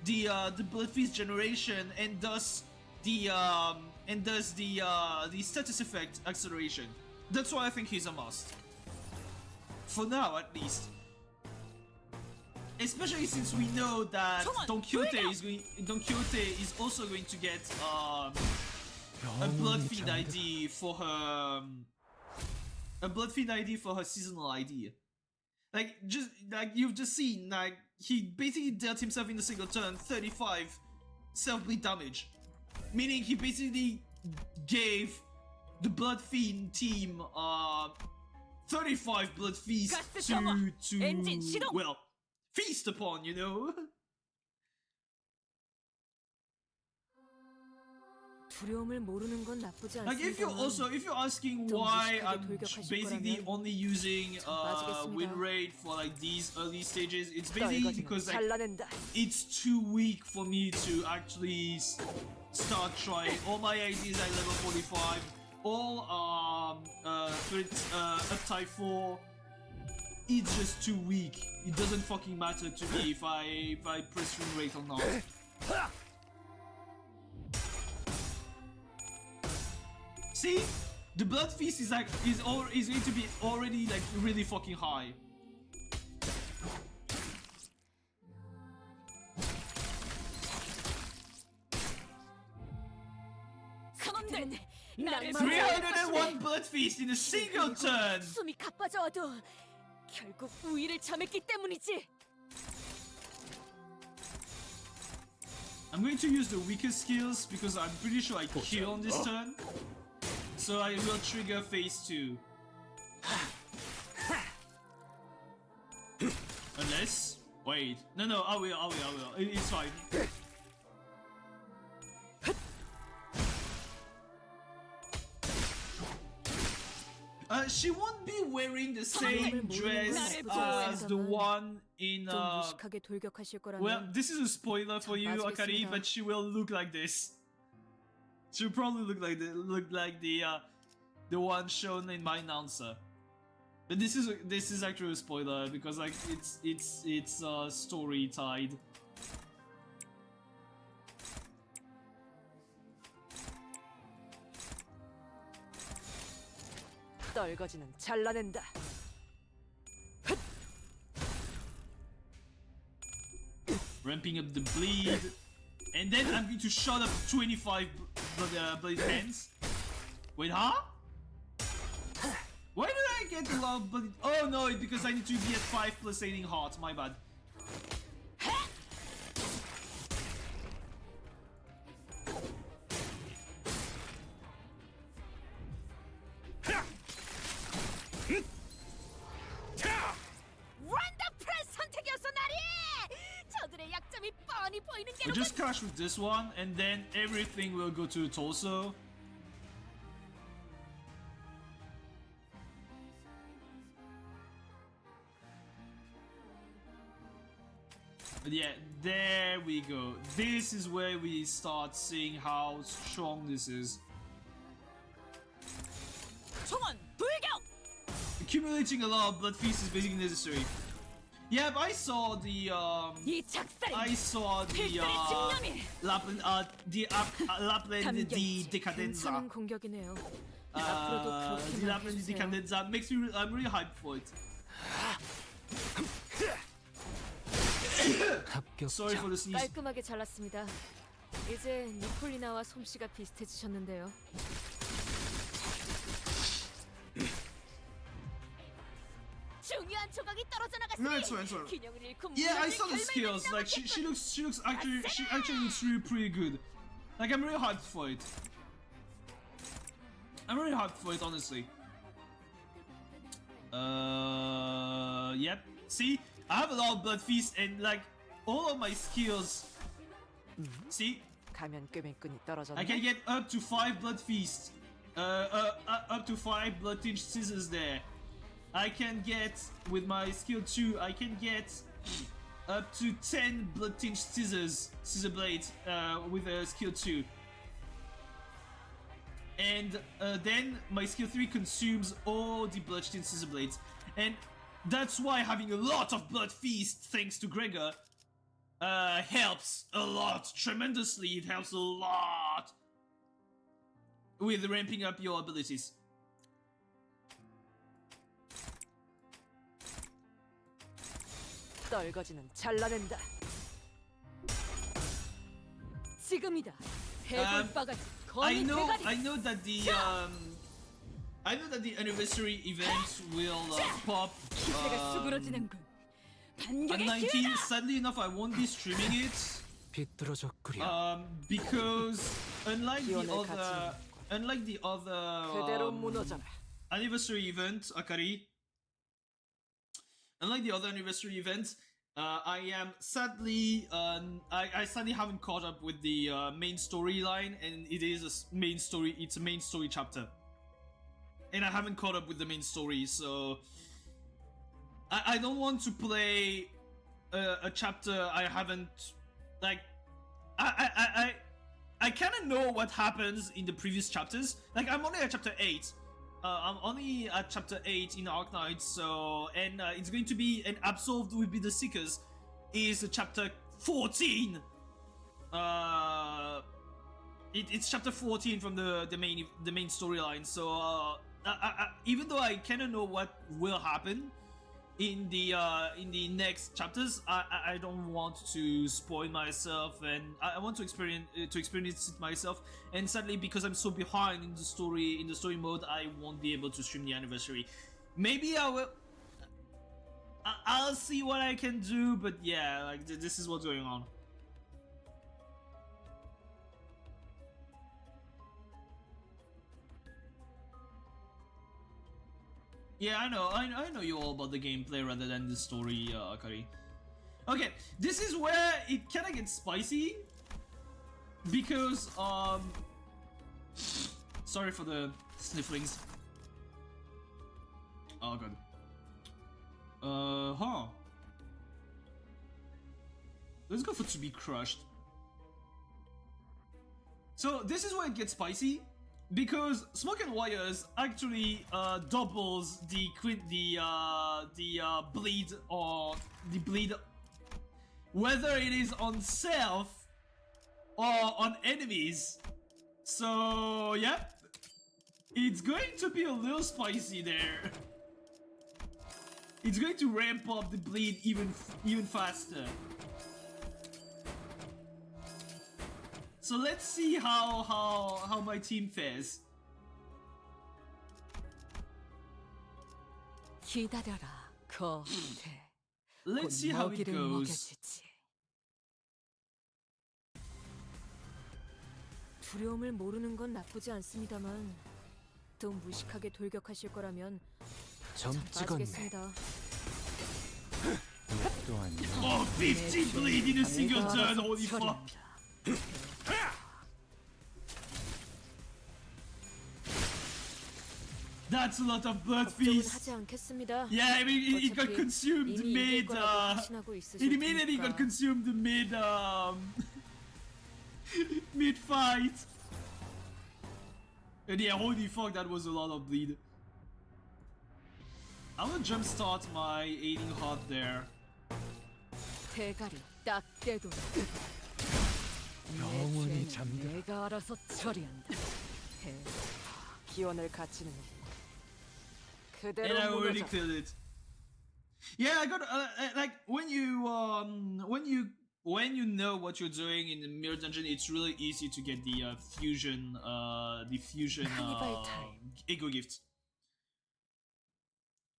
the blood feast generation, and thus the status effect acceleration. That's why I think he's a must. For now, at least. Especially since we know that Don Quixote is also going to get a blood feed ID for her seasonal ID. Like you've just seen, like he basically dealt himself in a single turn 35 self-bleed damage. Meaning he basically gave the Blood Fiend team 35 Blood Feast to well, feast upon, you know? 두려움을 모르는 건 나쁘지 Like if you're asking why I'm basically only using win rate for like these early stages, it's basically because like it's too weak for me to actually start trying. All my IDs are level 45. All up type 4, it's just too weak. It doesn't fucking matter to me if I press frame rate or not. See, the blood feast is going to be already like really fucking high. 선원들, 나를 301 blood feast in a single turn. 숨이 가빠져와도 결국 우위를 점했기 때문이지. I'm going to use the weakest skills because I'm pretty sure I kill on this turn. So I will trigger phase 2. Unless... Wait. No, I will. It's fine. She won't be wearing the same dress as the one in 좀 무식하게 돌격하실 거라면 well, this is a spoiler for you, Akari, but she will look like this. She'll probably look like the one shown in my announcer. But this is actually a spoiler because like it's story tied. 떨거지는 잘라낸다. Ramping up the bleed, and then I'm going to shot up 25 bloody hands. Wait, huh? Why did I get a lot of bloody? Oh no, it's because I need to be at 5 plus 8 in heart. My bad. We just clash with this one, and then everything will go to torso. But yeah, there we go. This is where we start seeing how strong this is. 총원 불격! Accumulating a lot of blood feast is basically necessary. Yeah, but I saw the 이 작살! Lapland di Decadenza. 괜찮은 공격이네요. The Lapland di Decadenza makes me I'm really hyped for it. Sorry for the sneeze. 깔끔하게 잘랐습니다. 이제 니콜리나와 솜씨가 비슷해지셨는데요. 중요한 조각이 떨어져 나갔으니 No, it's fine. 균형을 잃고 Yeah, I 무너질 saw the skills. Like she actually looks really pretty good. Like I'm really hyped for it. I'm really hyped for it, honestly. Yep. See, I have a lot of blood feast and like all of my skills. See, 가면 꿰맨끈이 I 떨어졌네. can get up to 5 blood feast. Up to 5 blood tinge scissors there. I can get with my skill 2. I can get up to 10 blood tinge scissor blades with a skill 2. And then my skill 3 consumes all the blood tinge scissor blades. And that's why having a lot of blood feast, thanks to Gregor, helps a lot tremendously. It helps a lot with ramping up your abilities. 떨거지는 잘라낸다. 지금이다. 해골바가지 I 거미 know 대가리. I know that the anniversary event will pop 기세가 수그러지는군. on 반격의 19. 기회다. Sadly enough, I won't be streaming it 비뚤어졌구려. because unlike the 기운을 other 그대로 무너져라. anniversary event, Akari. Unlike the other anniversary events, I am sadly I sadly haven't caught up with the main storyline, and it is a main story. It's a main story chapter, and I haven't caught up with the main story, so I don't want to play a chapter I haven't like. I kind of know what happens in the previous chapters. Like I'm only at chapter 8. I'm only at chapter 8 in Arc Knight, so it's going to be an Absolved will be the Seekers is chapter 14. It's chapter 14 from the main storyline. So even though I kind of know what will happen in the next chapters, I don't want to spoil myself, and I want to experience it myself. And sadly, because I'm so behind in the story mode, I won't be able to stream the anniversary. Maybe I will. I'll see what I can do, but yeah, like this is what's going on. Yeah, I know you all about the gameplay rather than the story, Akari. Okay, this is where it kinda gets spicy because sorry for the snifflings. Oh god. Let's go for to be crushed. So this is where it gets spicy because Smoke and Wires actually doubles the bleed, or the bleed, whether it is on self or on enemies. So yeah, it's going to be a little spicy there. It's going to ramp up the bleed even faster. So let's see how my team fares. 기다려라, 거대. Let's see how it goes. 두려움을 모르는 건 나쁘지 않습니다만 또 무식하게 돌격하실 거라면 점 찍었네. 빠지겠습니다. 또한 Oh, 50 bleed in a single turn, holy fuck. That's a lot of blood 걱정은 feast. 하지 않겠습니다. Yeah, I mean it got 어차피 consumed 이미 mid 이길 거라고 확신하고 있으실 it immediately got 테니까. consumed mid mid fight. And yeah, holy fuck, that was a lot of bleed. I'm gonna jumpstart my aiding heart there. 대가리 딱 떼도록. 영원히 잠들어. 내가 알아서 처리한다. 기원을 갖추는 And 그대로 I already 무너져. killed it. Yeah, I got like when you know what you're doing in the mirror dungeon, it's really easy to get the fusion Cannibal time. ego gift.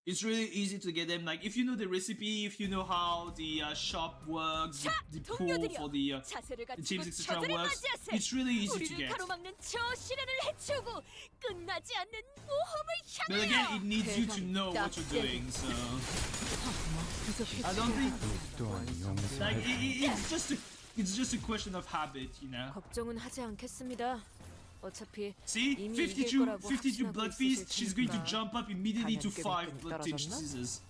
It's really easy to get them. Like if you know the recipe, if you know how the shop works, the pool for the 자세를 teams 갖추고 etc. 저들을 works, 맞이하세. it's really easy to 우리를 get. 가로막는 저 시련을 해치우고 끝나지 않는 모험을 But again, 향하여. it needs you to know what you're doing. So I don't think 또한 like 용서할 it's just a question of habit, you know. 걱정은 하지 않겠습니다. 어차피 See, 이미 52 이길 거라고 52 확신하고 blood 있으실 feast. She's going to 테니까. jump up immediately to 5 단연 blood 끈끈이 tips 떨어졌나? scissors.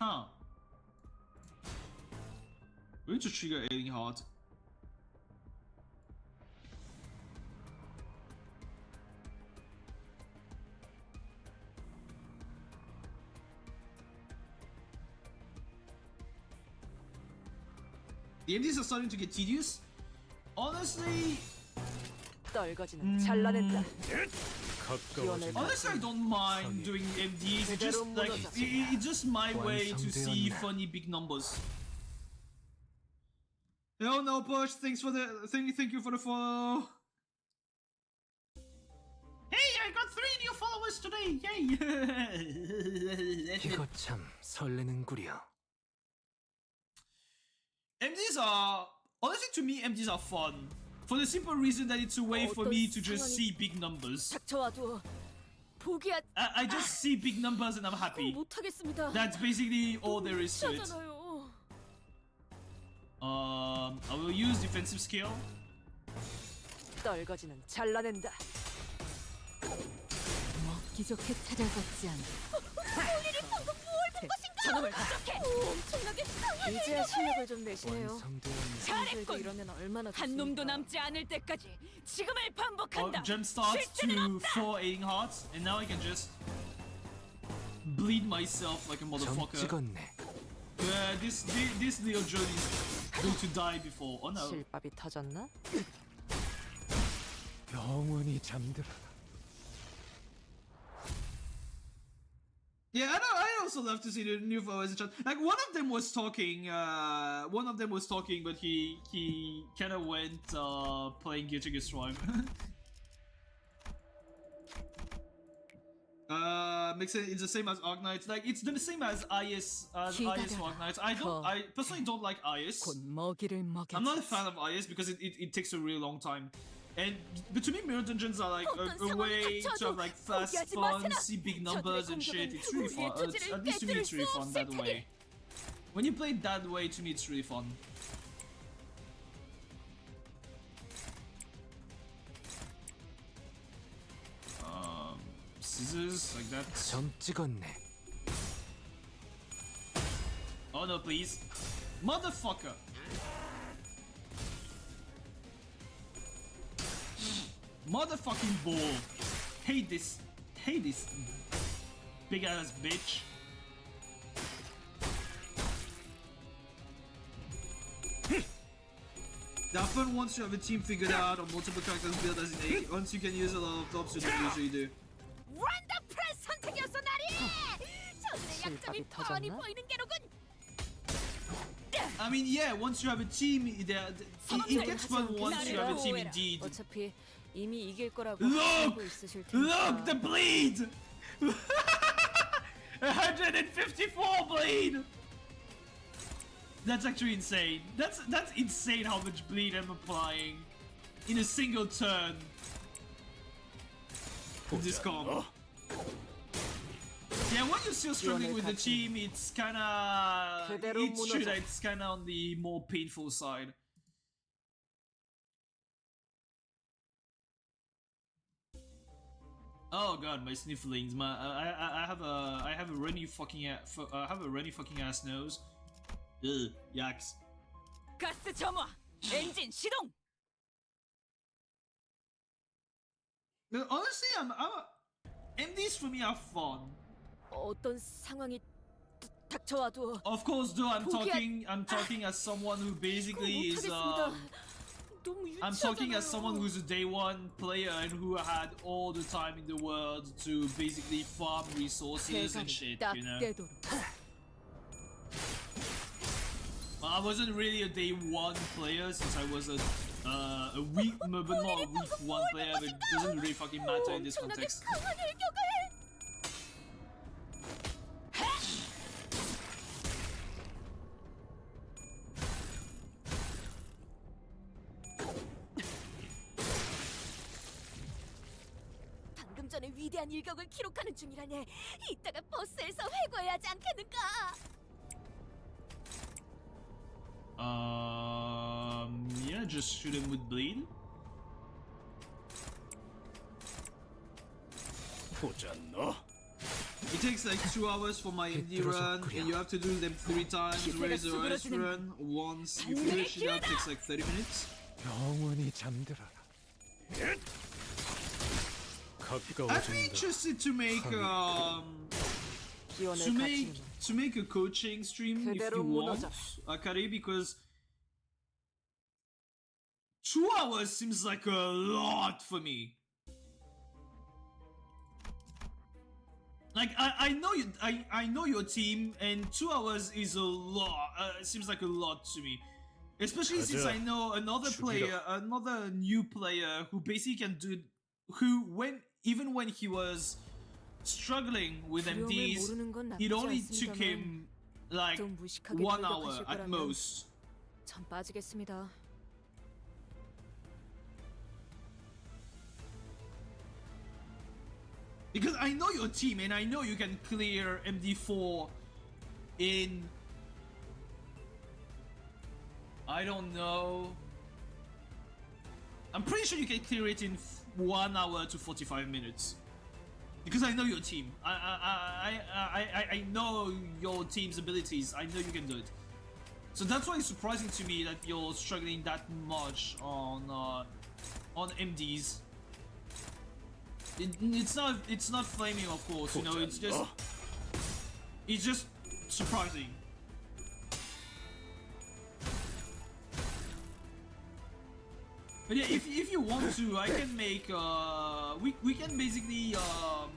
Huh. We're going to trigger Ailing Heart. The MDs are starting to get tedious. Honestly, 떨거지는 잘라낸다. 가까워진 honestly, I don't mind doing MDs. It's just like it's just my way to see funny big numbers. No, no push. Thanks for the thank you for the follow. Hey, I got 3 new followers today! Yay! 이거 참 설레는구려. MDs are honestly, to me, MDs are fun for the simple reason that it's a way for me to just see big numbers. 닥쳐와도 포기하. I just see big numbers and I'm happy. 못하겠습니다. That's basically all there is to it. 하잖아요. I will use defensive skill. 떨거지는 잘라낸다. 먹기 좋게 찾아봤지 않아. I 저놈을 부족해. 엄청나게 이제야 실력을 좀 내시네요. 완성된 잘했군. 이러면 얼마나 한 놈도 남지 않을 때까지 지금을 Oh, 반복한다. Gem starts 쉴 때는 to 4 aiding hearts, and now I can just bleed myself like a 점 motherfucker. 찍었네. This Leo John is going to die before. Oh no. 실밥이 터졌나? 영원히 잠들어라. Yeah, I know. I also love to see the new followers in chat. Like one of them was talking. But he kind of went playing Guilty Gear Strive. Makes it it's the same as Arknights. Like it's the same as IS Arknights. I personally don't like IS. 곧 먹이를 먹여. I'm not a fan of IS because it takes a really long time. But to me, mirror dungeons are like a way to have like fast fun, see big numbers and shit. It's really fun. At least to me, it's really fun that way. When you play it that way, to me, it's really fun. Scissors like that. 점 찍었네. Oh no, please, motherfucker! Motherfucking ball. Hate this big ass bitch. They're fun once you have a team figured out or multiple characters built as an A. Once you can use a lot of props, you don't usually do. 원더풀 선택이었어 나리. 저들의 약점이 실밥이 뻔히 터졌나? 보이는 게로군. I mean, yeah, once you have a team, it gets fun once you have a team indeed. 어차피 이미 이길 거라고 Look! 알고 있으실 Look, the 테니까. bleed! 154 bleed! That's actually insane. That's insane how much bleed I'm applying in a single turn. In this comp. Yeah, when you're still struggling with the team, it's kinda... 그대로 It's true 무너져. that it's kinda on the more painful side. Oh god, my snifflings. I have a runny fucking ass nose. Ugh, yaks. 가스 점화. 엔진 시동. No, honestly, MDs for me are fun. 어떤 상황이 닥쳐와도 Of course, though, I'm 포기하- talking as someone who basically is 못하겠습니다. 너무 I'm talking as someone 유치하잖아요. who's a day one player and who had all the time in the world to basically farm resources and shit, 딱 you know. 떼도록. I wasn't really a day one player since I was a week, but not a week one player, but it doesn't really fucking matter in this 엄청나게 context. 강한 일격을. 방금 전에 위대한 일격을 기록하는 중이라네. 이따가 버스에서 회고해야 하지 않겠는가? Yeah, just shoot him with bleed. 보자 너. It takes like 2 hours for my MD run, and you have to do them 3 times, whereas the OS run, once you finish it out, takes like 30 minutes. 영원히 잠들어라. I'd be 가까워진다. interested to make 기원을 to make a coaching stream if 그대로 you want, 무너져. Akari, because 2 hours seems like a lot for me. Like I know you, I know your team, and 2 hours is a lot. Seems like a lot to me, especially since I know another player, another new player who basically can do, even when he was struggling with MDs, 모르는 건 it 나쁘지 only took 않습니다만 him like 좀 무식하게 1 hour 공격하실 at 거라면 most. 전 빠지겠습니다. Because I know your team and I know you can clear MD4 in, I don't know, I'm pretty sure you can clear it in 1 hour to 45 minutes. Because I know your team. I know your team's abilities. I know you can do it. So that's why it's surprising to me that you're struggling that much on MDs. It's not flaming, of course. You know, it's just surprising. But yeah, if you want to, I can make we can basically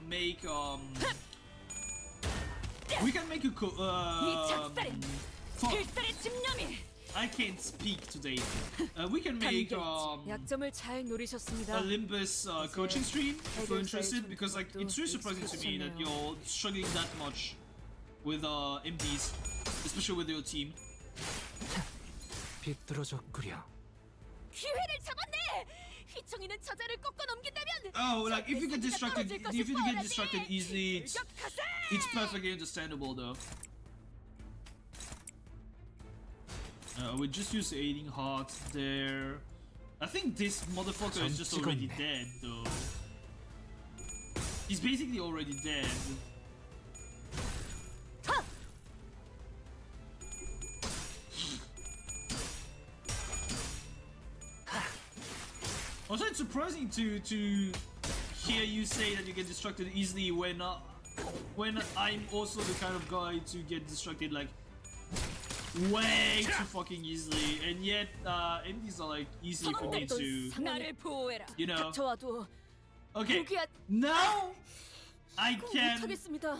make we can make a fuck, 필살의 집념이 I can't speak today. We can make 약점을 잘 노리셨습니다. a Limbus coaching stream if you're interested, because like it's really surprising to me that you're struggling that much with MDs, especially with your team. 비뚤어졌구려. 기회를 잡았네. 휘청이는 저자를 꺾어 넘긴다면 Oh, like if you get distracted, 떨어질 if you 것이 get distracted easily, 돌격하세! it's perfectly understandable though. We just use aiding heart there. I think this motherfucker is just already dead though. He's basically already dead. Also, it's surprising to hear you say that you get distracted easily when I'm also the kind of guy to get distracted like way too fucking easily, and yet MDs are like easy for me to, 나를 보호해라. you know. 닥쳐와도 Okay, 포기하- now I can 못하겠습니다.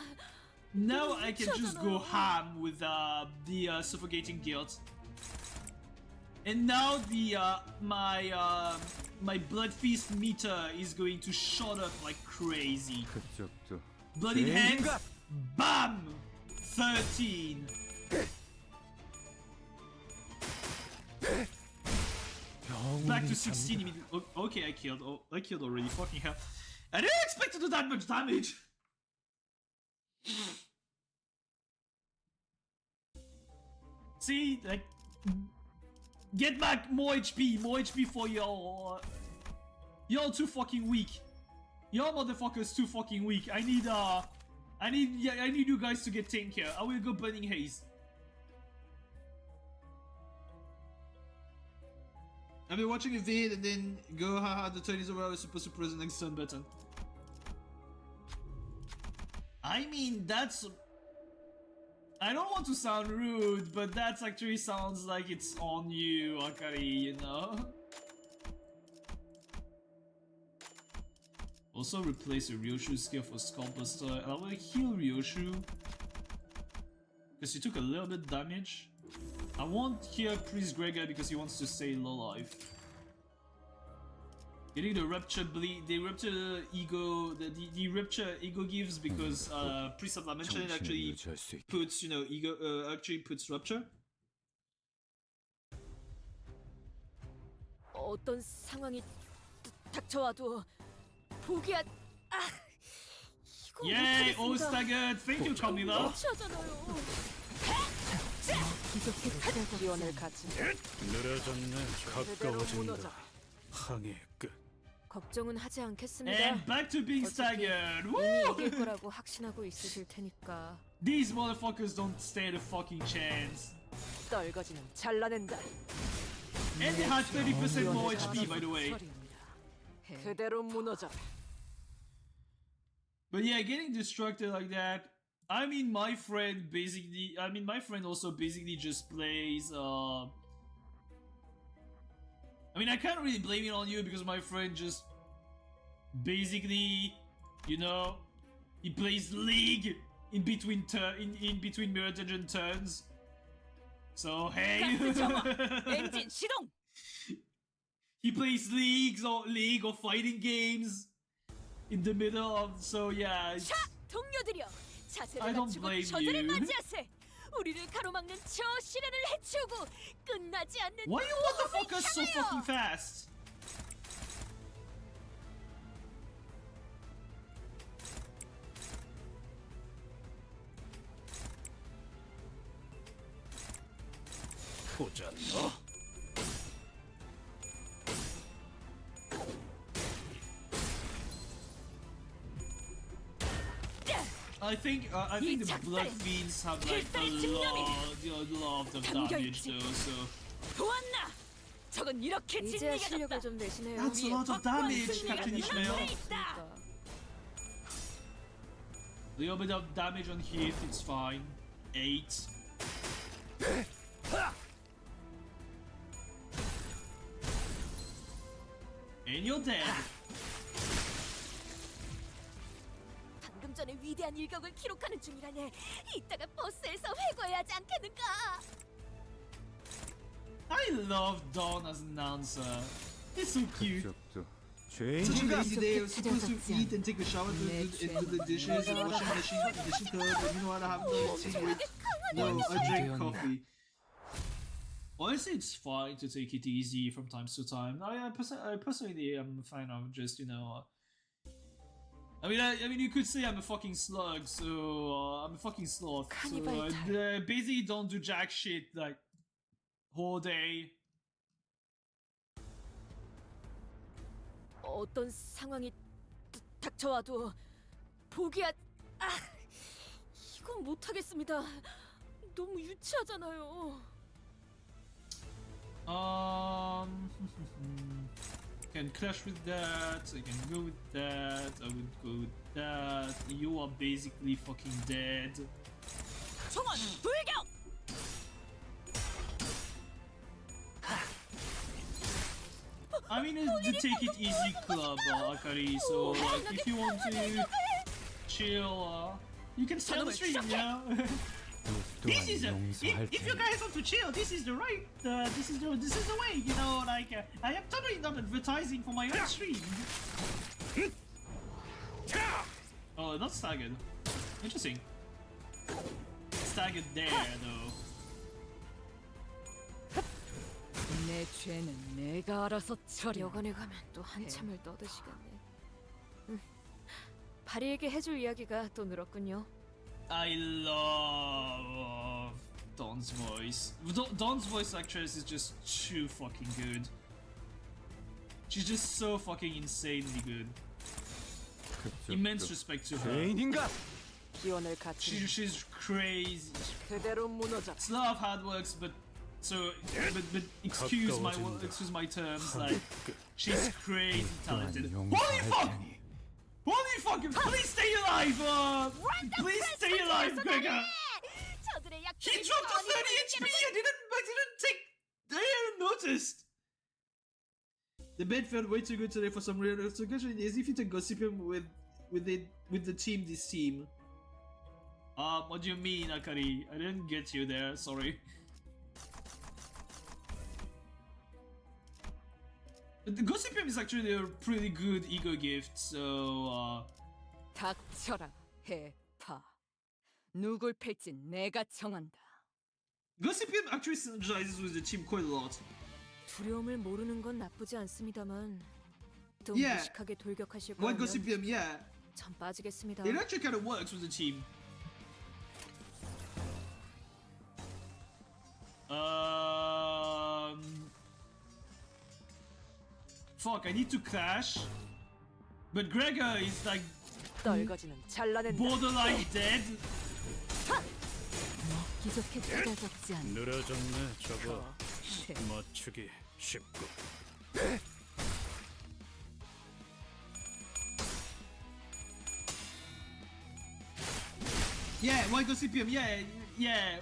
now I can just go ham with the suffocating guilt. And now the my blood feast meter is going to shot up like crazy. 그쪽도 Bloody hands, bam, 13. Back to 16 immediately. Okay, I killed. Oh, I killed already. Fucking hell! I didn't expect to do that much damage. See, like. Get back more HP for y'all. Y'all too fucking weak. Y'all motherfuckers too fucking weak. I need you guys to get taken care. I will go burning haze. I've been watching a vid and then go haha, the turn is over. I was supposed to press the next turn button. I mean, that's. I don't want to sound rude, but that actually sounds like it's on you, Akari, you know? Also replace a Ryoshu skill for Skull Buster. I will heal Ryoshu, because he took a little bit damage. I won't heal Priest Gregor because he wants to stay low life. Getting the rupture bleed, the rupture ego, the rupture ego gives because Priest of ManchaLand actually puts, you know, ego actually puts rupture. 어떤 상황이 닥쳐와도 포기하. 아, 이거 Yay, all 못하겠습니다. staggered. Thank you, Kamila. 못하잖아요. 기원을 가진 늘어졌네. 그대로 가까워진다. 무너져. 항해 끝. 걱정은 하지 않겠습니다. And back to being 어차피 staggered. 이미 Woo! 이길 거라고 확신하고 있으실 테니까. These motherfuckers don't stand a fucking chance. 떨거지는 잘라낸다. And they had 30% more HP, by the way. 그대로 무너져라. But yeah, getting distracted like that. I mean, my friend basically. I mean, my friend also basically just plays. I mean, I can't really blame it on you because my friend just basically, you know, he plays League in between in between Mirror Dungeon turns. So hey, 가스 정화. 엔진 시동. he plays League or fighting games in the middle of. So yeah. 자, 동료들이여. I 자세를 don't 갖추고 blame 저들을 you. 맞이하세. 우리를 가로막는 저 시련을 해치우고 끝나지 않는 Why you motherfuckers so 향하여! fucking fast? 보자 너. I think the Blood Fiends have like a lot of damage though, so 보았나? 저건 이렇게 이제야 실력을 진리겠다. 좀 내시네요. that's a lot of damage, Captain Ishmael. 있다. Little bit of damage on hit, it's fine. 8. And you're dead. 방금 전에 위대한 일격을 기록하는 중이라네. 이따가 버스에서 회고해야 하지 않겠는가? I love Dawn as an announcer. It's so cute. 적도 Such a 죄인인가? lazy day. I was supposed to eat and take a shower, do the dishes, and washing machine clothes, and you know what? I have no tea with. No, I drink coffee. Honestly, it's fine to take it easy from time to time. I personally am a fan of just, you know. I mean, you could say I'm a fucking slug, so I'm a fucking sloth. So Cannibal basically, don't do jack shit like whole day. 어떤 상황이 닥쳐와도 포기하... 아, 이건 못하겠습니다. 너무 유치하잖아요. Can clash with that. I can go with that. I would go with that. You are basically fucking dead. 총원 불격. I mean, it's the take it easy club, Akari. So, like, if you want to chill, you can stay on the stream, yeah. This is if you guys want to chill, this is the right. This is the way. You know, like I am totally not advertising for my own stream. Oh, not staggered. Interesting. Staggered there though. 내 죄는 내가 알아서 처리. 여관에 가면 또 한참을 떠드시겠네. 바리에게 해줄 이야기가 또 늘었군요. I love Dawn's voice. Dawn's voice actress is just too fucking good. She's just so fucking insanely good. Immense respect to her. 죄인인가? 기원을 갖추니 She's crazy. 그대로 무너져. It's a lot of hard works, but excuse my terms. Like she's crazy talented. Holy fuck! Holy fucking! Please stay alive! Please stay alive, Gregor! He dropped to 30 HP. I didn't notice. The bed felt way too good today for some real. So, question is if you can gossip him with the team, this team. What do you mean, Akari? I didn't get you there. Sorry. But the Gossipium is actually a pretty good ego gift, so 닥쳐라 해파. 누굴 팰지 내가 정한다. Gossipium actually synergizes with the team quite a lot. 두려움을 모르는 건 나쁘지 않습니다만 또 Yeah. 무식하게 돌격하실 White 거라면 Gossipium, yeah. 전 빠지겠습니다. it actually kind of works with the team. Fuck, I need to crash. But Gregor is like 떨거지는 잘라낸다. borderline dead. 먹기 좋게 찾아잡지 않는 느려졌네 저거. 맞추기 쉽고. Yeah, White Gossipium, yeah,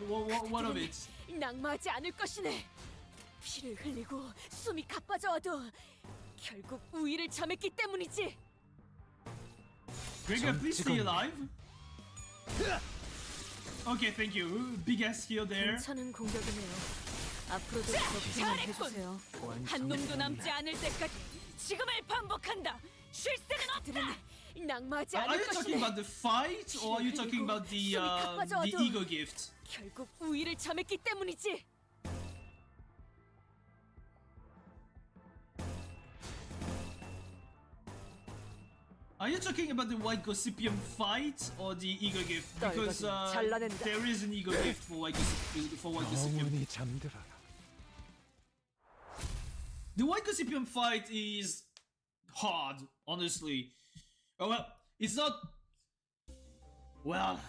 what of it? 낙마하지 않을 것이네. 피를 흘리고 숨이 가빠져와도 결국 우위를 점했기 때문이지. Gregor, please stay alive. Okay, thank you. Big ass heal there. 괜찮은 공격이네요. 앞으로도 그렇게만 해주세요. 한 놈도 남지 않을 때까지 지금을 반복한다. 쉴 새는 없다. 낙마하지 Are 않을 you talking 것이네. about the fight, or are you talking about the ego gift? 결국 우위를 점했기 때문이지. Are you talking about the White Gossipium fight or the ego gift? Because 잘라낸다. there is an ego gift for White Gossipium. 영원히 잠들어라. The White Gossipium fight is hard, honestly. Oh well, it's not. Well,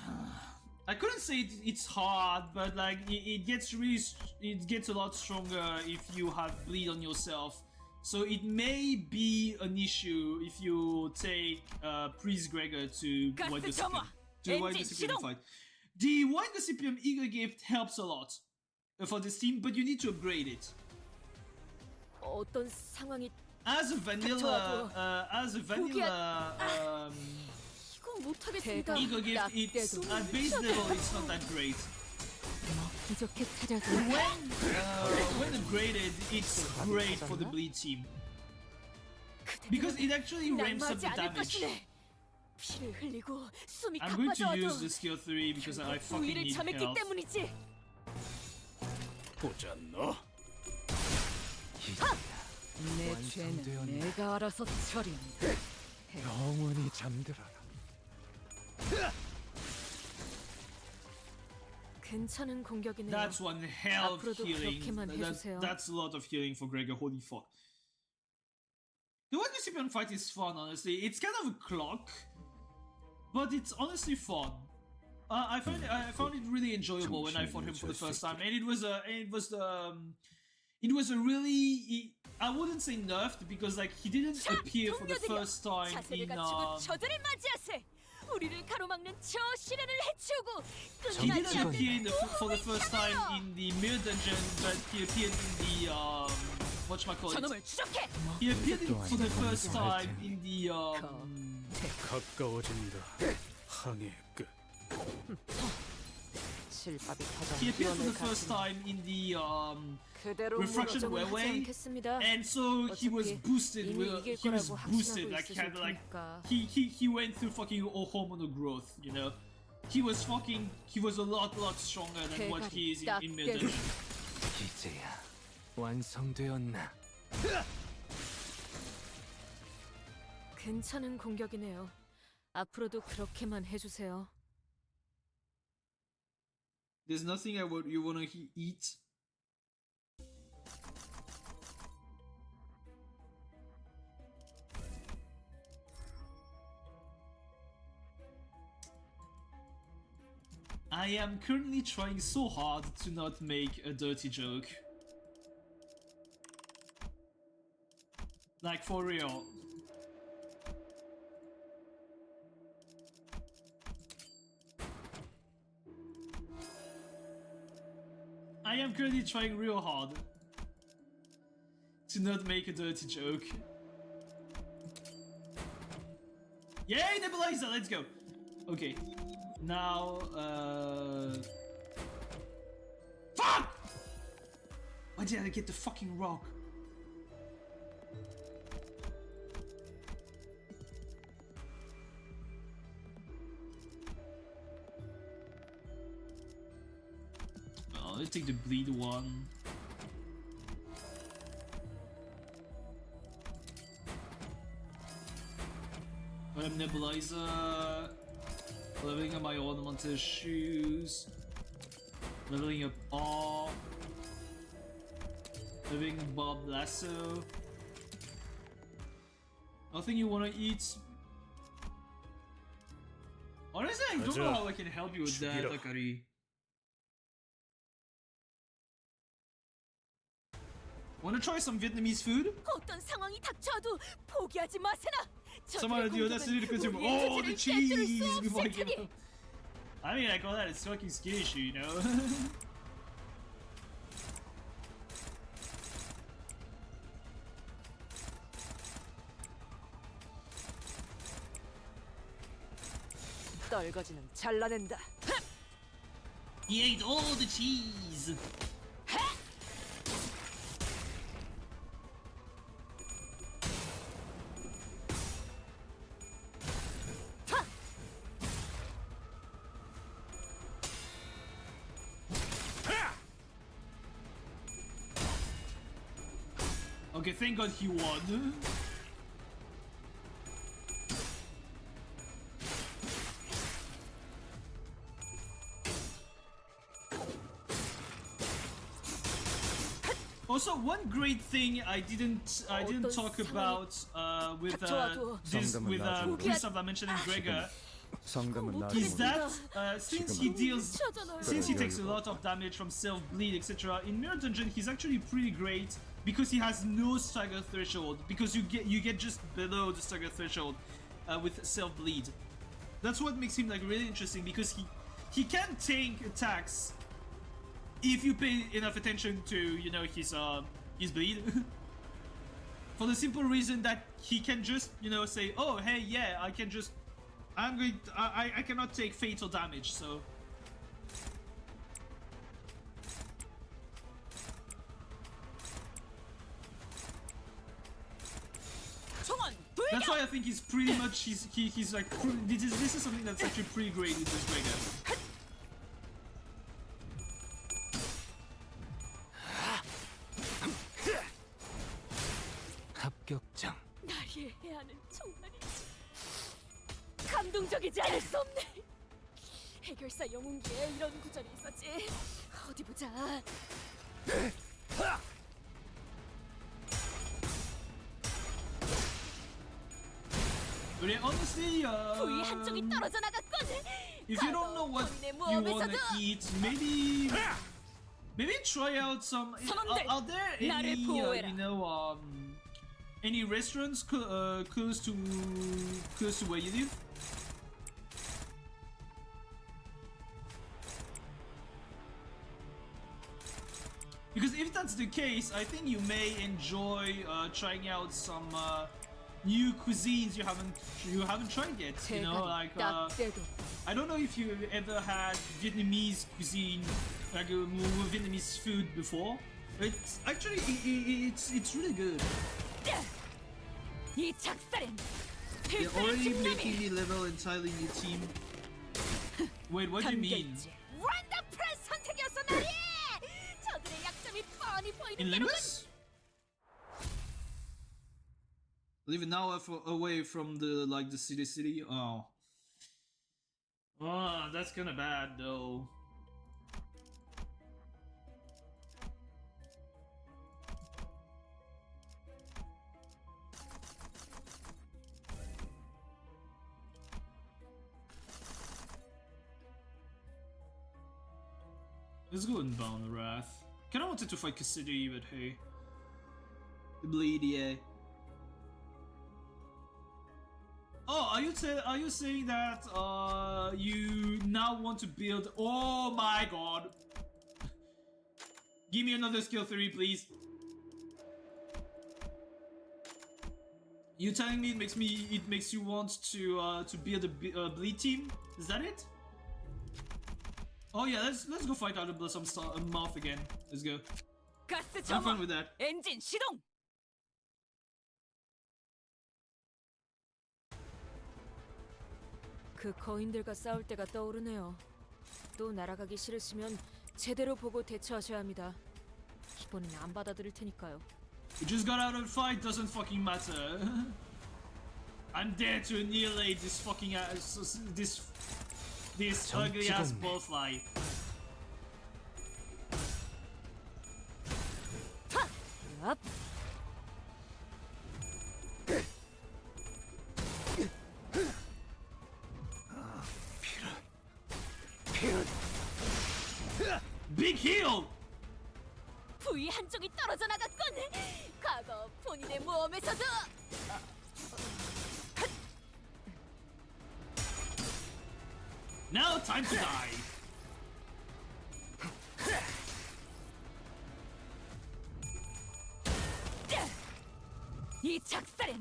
I couldn't say it's hard, but like it gets it gets a lot stronger if you have bleed on yourself. So it may be an issue if you take Priest Gregor to White Gossipium, fight. The White Gossipium Eagle Gift helps a lot for this team, but you need to upgrade it. 어떤 상황이 As a vanilla, 이거 못하겠습니다. Eagle Gift, it's at base level, it's not that great. 부족해 찾아서 When upgraded, it's great for the bleed team because it actually ramps up the damage. 피를 흘리고 숨이 I'm going to use 가빠져도 the skill 3 because I fucking 우위를 need 점했기 help. 때문이지. 보자 너. 내 죄는 내가 알아서 처리한다. 영원히 잠들어라. 괜찮은 공격이네요. That's one hell of 앞으로도 healing. 그렇게만 해주세요. That's a lot of healing for Gregor. Holy fuck. The White Gossipium fight is fun, honestly. It's kind of a clock, but it's honestly fun. I found it really enjoyable when I fought him for the first time, and it was a really, I wouldn't say nerfed because like he didn't appear for the first time 자세를 in 갖추고 저들을 맞이하세. 우리를 가로막는 저 시련을 해치우고 he 끝나지 didn't appear 않는 for the first time in the mirror dungeon, but he appeared in the whatchamacallit. 저놈을 추적해. He appeared for the first time in the 가까워진다. 항해 끝. 실밥이 터져 he appeared for 기운을 the first 갖추니 time in the 그대로 refraction 걱정은 하지 way, 않겠습니다. and so he was 어차피 boosted. 이미 이길 He was 거라고 boosted, 확신하고 like 있으실 kind of like 테니까. he went through fucking hormonal growth. You know, he was a lot stronger than what he is in mirror dungeon. 이제야 완성되었나? 괜찮은 공격이네요. 앞으로도 그렇게만 해주세요. There's nothing you wanna eat. I am currently trying so hard to not make a dirty joke. Like for real. I am currently trying real hard to not make a dirty joke. Yay, Nebulizer, let's go. Okay, now, fuck! Why did I get the fucking rock? Let's take the bleed one. I'm Nebulizer. Leveling up my ornamental shoes. Leveling up all. Leveling up Bob Lasso. Nothing you wanna eat? Honestly, I don't know how I can help you with that, Akari. Wanna try some Vietnamese food? 어떤 상황이 닥쳐도 포기하지 마세나. Someone do that's really good. Oh, the cheese! Before I give up. I mean, I call that a fucking skin issue, you know? 떨거지는 잘라낸다. He ate all the cheese! Okay, thank God he won. Also, one great thing I didn't talk about with Priest of Dimension and Gregor 성감은 나 is that since he deals 쳐잖아요. since he takes a lot of damage from self-bleed, etc. In Mirror Dungeon, he's actually pretty great because he has no stagger threshold. Because you get just below the stagger threshold with self-bleed. That's what makes him like really interesting because he can tank attacks if you pay enough attention to his bleed. For the simple reason that he can just say, oh hey yeah, I cannot take fatal damage, so 총원 that's 불격. why I think he's pretty much he's like this is something that's actually pretty great with this Gregor. 합격장. 나의 해안은 정말이지 감동적이지 않을 수 없네. 해결사 영웅기에 이런 구절이 있었지. 어디 보자. But yeah, honestly, 부위 한쪽이 떨어져 나갔군. if you don't know what 본인의 you wanna 모험에서도 eat, maybe try out some. 선원들, Are there 나를 any 보호해라. any restaurants close to where you live? Because if that's the case, I think you may enjoy trying out some new cuisines you haven't tried yet. You know, like 딱 때도 I don't know if you ever had Vietnamese cuisine, like Vietnamese food before. It's actually it's really good. 이 작살엔 They're 필살의 already making 집념이 me level entirely new team. Wait, what do you mean? 담겨있지. 원더풀한 선택이었어 나리. 저들의 약점이 뻔히 보이는 In 게로군. Limbus? Live an hour away from the city. Oh, that's kind of bad though. Let's go and Bound the Wrath. Kinda wanted to fight Cassidy, but hey. The bleed, yeah. Oh, are you saying that you now want to build? Oh my god! Give me another skill 3, please. You telling me it makes you want to build a bleed team? Is that it? Oh yeah, let's go fight out of some mouth again. Let's go. 가스 I'm fine 점화. with that. 엔진 시동. 그 거인들과 싸울 때가 떠오르네요. 또 날아가기 싫으시면 제대로 보고 대처하셔야 합니다. 이번엔 안 받아들일 테니까요. We just got out of the fight. Doesn't fucking matter. I'm there to annihilate this fucking this ugly ass 찍었네. ballfly. 업! Big heal. 부위 한쪽이 떨어져 나갔군. 과거 본인의 모험에서도 Now time to die. 이 작살엔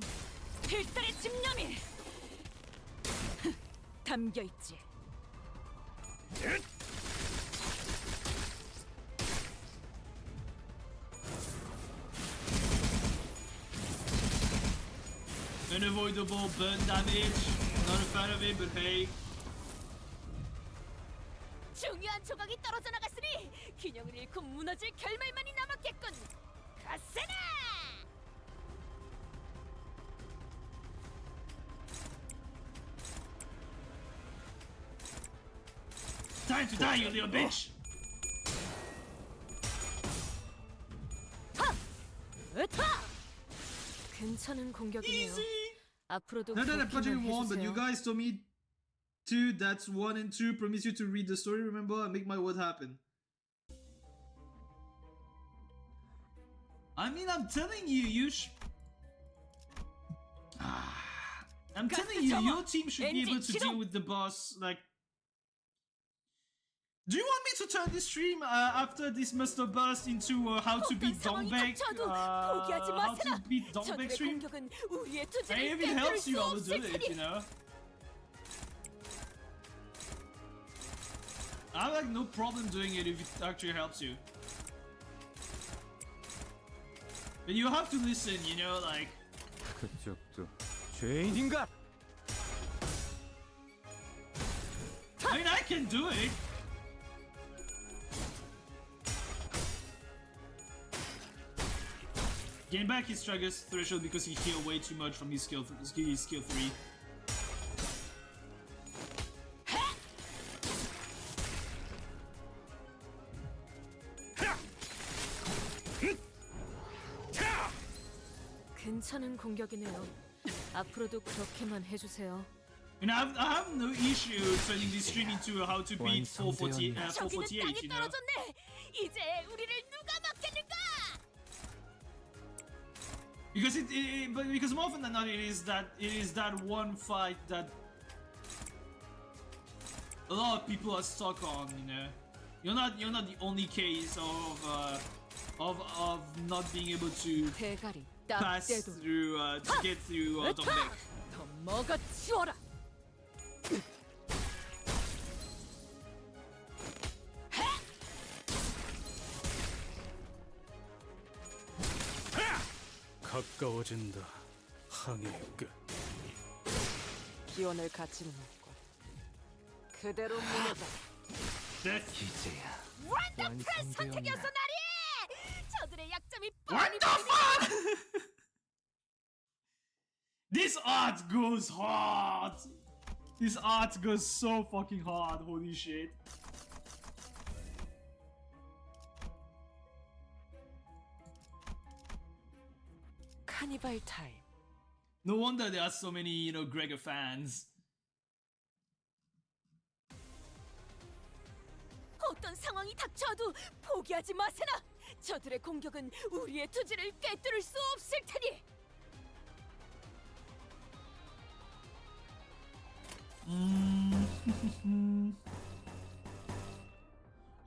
필살의 집념이 담겨있지. Unavoidable burn damage. Not a fan of it, but hey. 중요한 조각이 떨어져 나갔으니 균형을 잃고 무너질 결말만이 남았겠군. 가세나! Time to die, you little bitch. 으타! 괜찮은 공격이네요. Easy. 앞으로도 Not that I'm 그렇게만 punching one, but you 해주세요. guys told me 2, that's 1 and 2. Promise you to read the story, remember, and make my word happen. I mean, I'm telling you, I'm telling you, your team should be able to deal with the boss, like... Do you want me to turn this stream after this Master Burst into how to beat Dongbek? How to beat Dongbek stream? Hey, if it helps you, I'll do it, you know? I have like no problem doing it if it actually helps you. But you have to listen, you know, like... 그쪽도 죄인인가? I mean, I can do it! Gain back his Trigger's threshold because he healed way too much from his skill 3. 괜찮은 공격이네요. 앞으로도 그렇게만 해주세요. And I have no issue turning this stream into how to beat 448, you know? 이제 우리를 누가 막겠는가? Because because more often than not, it is that one fight that a lot of people are stuck on. You know, you're not the only case of not being able to 대가리 pass 딱대도 through to get through Dongbek. 더 먹어치워라. 가까워진다. 항해의 끝. 기원을 갖지는 없고 그대로 무너져. 이제야 완벽한 선택이었어 나리. 저들의 약점이 What the fuck? This art goes hard. This art goes so fucking hard. Holy shit. 카니발 타임. No wonder there are so many, you know, Gregor fans. 어떤 상황이 닥쳐도 포기하지 마세나. 저들의 공격은 우리의 투지를 꿰뚫을 수 없을 테니.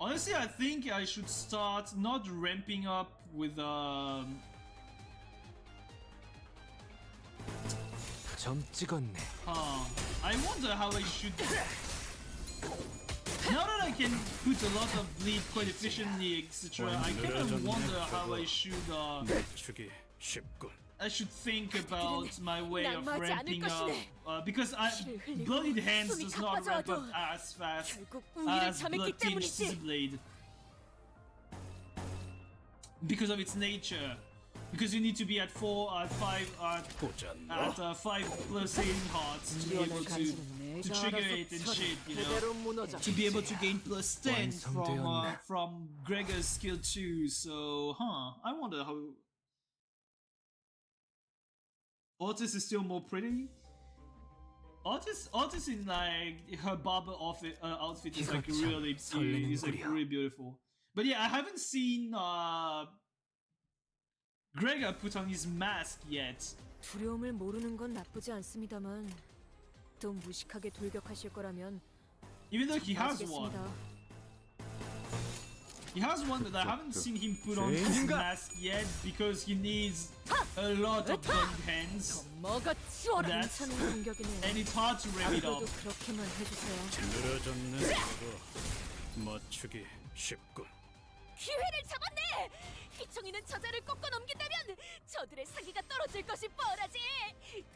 Honestly, I think I should start not ramping up with 점 찍었네. I wonder how I should. Now that I can put a lot of bleed quite efficiently, etc., I kind of wonder how I should. 추기 쉽군. I should think about my way of ramping up because Bloodied Hands does not ramp up as fast as Blood Tinged Blade because of its nature. Because you need to be at 5 plus healing hearts to be able to trigger it and shit, you know, to be able to gain plus 10 from Gregor's skill 2. So, I wonder how. Otis is still more pretty. Otis in like her barber outfit is like really beautiful. But yeah, I haven't seen Gregor put on his mask yet. 두려움을 모르는 건 나쁘지 않습니다만 또 무식하게 돌격하실 거라면 Even though he has one. He has one, but I haven't seen him put on his mask yet because he needs a lot of bloodied hands. 먹어치워라. That, 괜찮은 공격이네요. and it's hard to rev it 앞으로도 up. 그렇게만 해주세요. 늘어졌는 서로 맞추기 쉽군. 기회를 잡았네. 휘청이는 저자를 꺾어 넘긴다면 저들의 사기가 떨어질 것이 뻔하지.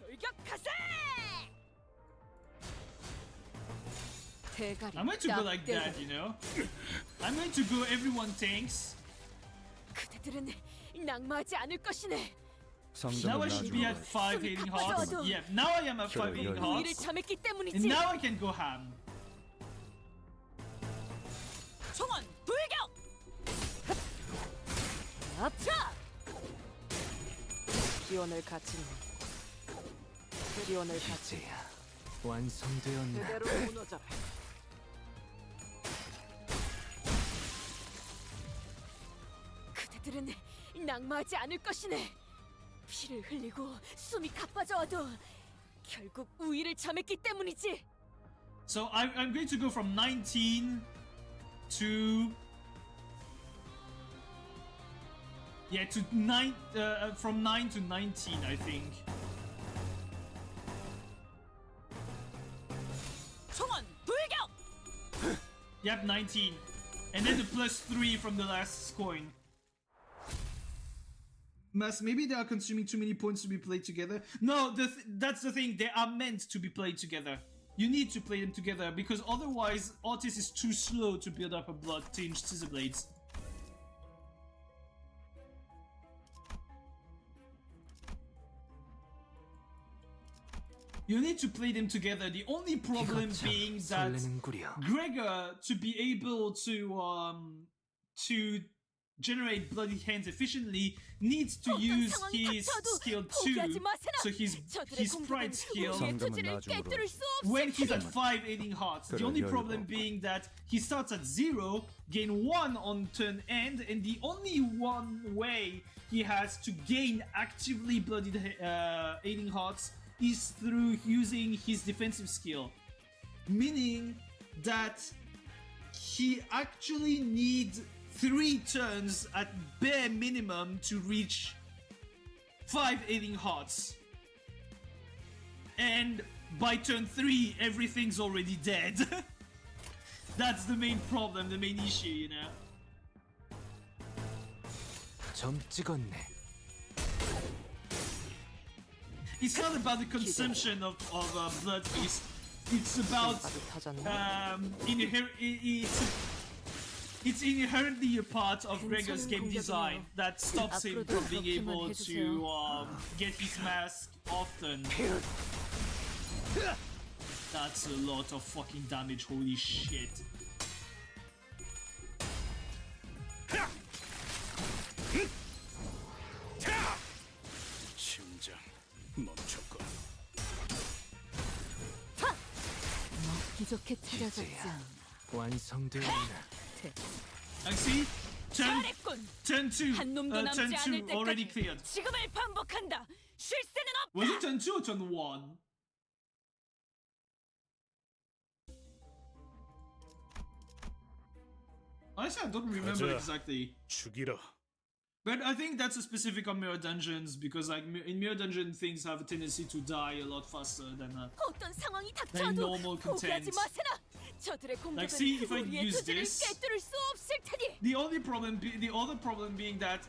돌격하세. 대가리 I'm going to go like that, you know? I'm going to go everyone tanks. 그대들은 낙마하지 않을 것이네. Now I should be at 5 hitting hearts. Yeah, now I am at 5 hitting 우리를 hearts. 잠했기 And 때문이지. now I can go ham. 총원 돌격. 자. 기원을 갖지는 없고 기원을 갖지. 이제야 완성되었네. 그대로 무너져라. 그대들은 낙마하지 않을 것이네. 피를 흘리고 숨이 가빠져와도 결국 우위를 점했기 때문이지. So I'm going to go from 19 to to 9 from 9 to 19 I think. 총원 돌격! Yep, 19. And then the +3 from the last coin. Mas, maybe they are consuming too many points to be played together. No, that's the thing. They are meant to be played together. You need to play them together because otherwise Otis is too slow to build up a blood-tinged scissor blades. You need to play them together. The only problem being that 설레는구려. Gregor, to be able to generate bloody hands efficiently, needs to use his skill 2, so his pride skill, when he's at 5 aiding hearts. The only problem being that he starts at 0, gain 1 on turn end, and the only one way he has to gain actively bloodied aiding hearts is through using his defensive skill. Meaning that he actually needs 3 turns at bare minimum to reach 5 aiding hearts. And by turn 3, everything's already dead. That's the main problem, the main issue, you know? 점 찍었네. It's not about the consumption of blood feast. It's about it's inherently a part of Gregor's game design that stops him from being able to get his mask often. That's a lot of fucking damage, holy shit. 심장 멈췄고. 먹기 좋게 차려졌지 않나. 완성되었네. I see. 잘했군. Turn 2. 한 놈도 Turn 남지 않을 2 already 때까지 cleared. 지금을 반복한다. 쉴 새는 없다. Was it turn 2 or turn 1? Honestly, I don't remember 가자. exactly. 죽이라. But I think that's a specific on Mirror Dungeons because like in Mirror Dungeon things have a tendency to die a lot faster than 어떤 상황이 than 닥쳐도 normal 포기하지 content. 마세나. 저들의 Like, see, if I 공격은 우리의 use 투지를 this- 꿰뚫을 수 없을 테니. The other problem being that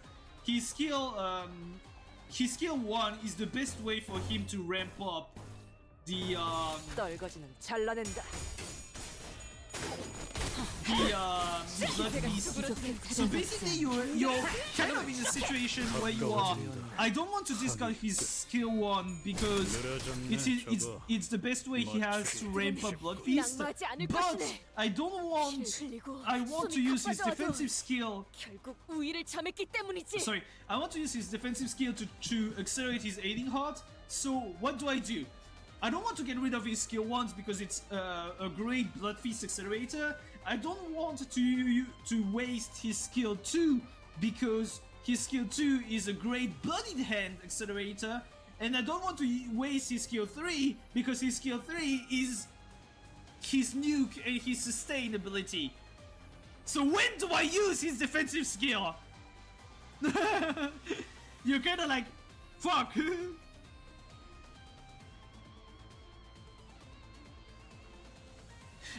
his skill 1 is the best way for him to ramp up the 떨거지는 잘라낸다. blood beast. So basically you're kind of in a situation where you are. I don't want to discard his skill 1 because it's the best way he has to ramp up blood feast. 낙마하지 않을 But 것이네. I want to use his defensive skill. 결국 우위를 점했기 때문이지. Sorry, I want to use his defensive skill to accelerate his aiding heart. So what do? I don't want to get rid of his skill 1s because it's a great blood feast accelerator. I don't want to waste his skill 2 because his skill 2 is a great bloodied hand accelerator, and I don't want to waste his skill 3 because his skill 3 is his nuke and his sustain ability. So when do I use his defensive skill? You're kind of like, fuck.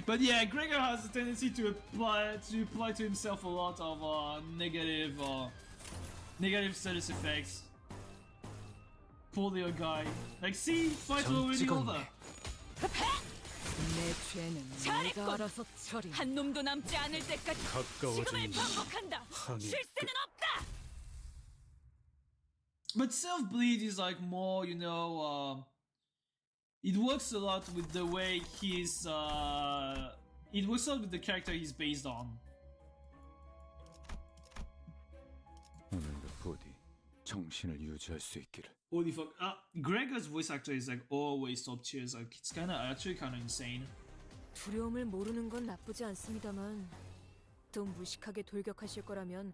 But yeah, Gregor has a tendency to apply to himself a lot of negative status effects. Poor little guy. Like, see, fight already over. 내 죄는 내가 알아서 처리. 한 놈도 남지 않을 때까지 지금을 가까워진다. 반복한다. 항의 쉴 새는 없다. But self-bleed is like more, you know, it works a lot with the way he's, it works a lot with the character he's based on. 오늘도 부디 정신을 유지할 수 있기를. Holy fuck. Gregor's voice actor is like always top tier. It's like it's actually kind of insane. 두려움을 모르는 건 나쁘지 않습니다만 또 무식하게 돌격하실 거라면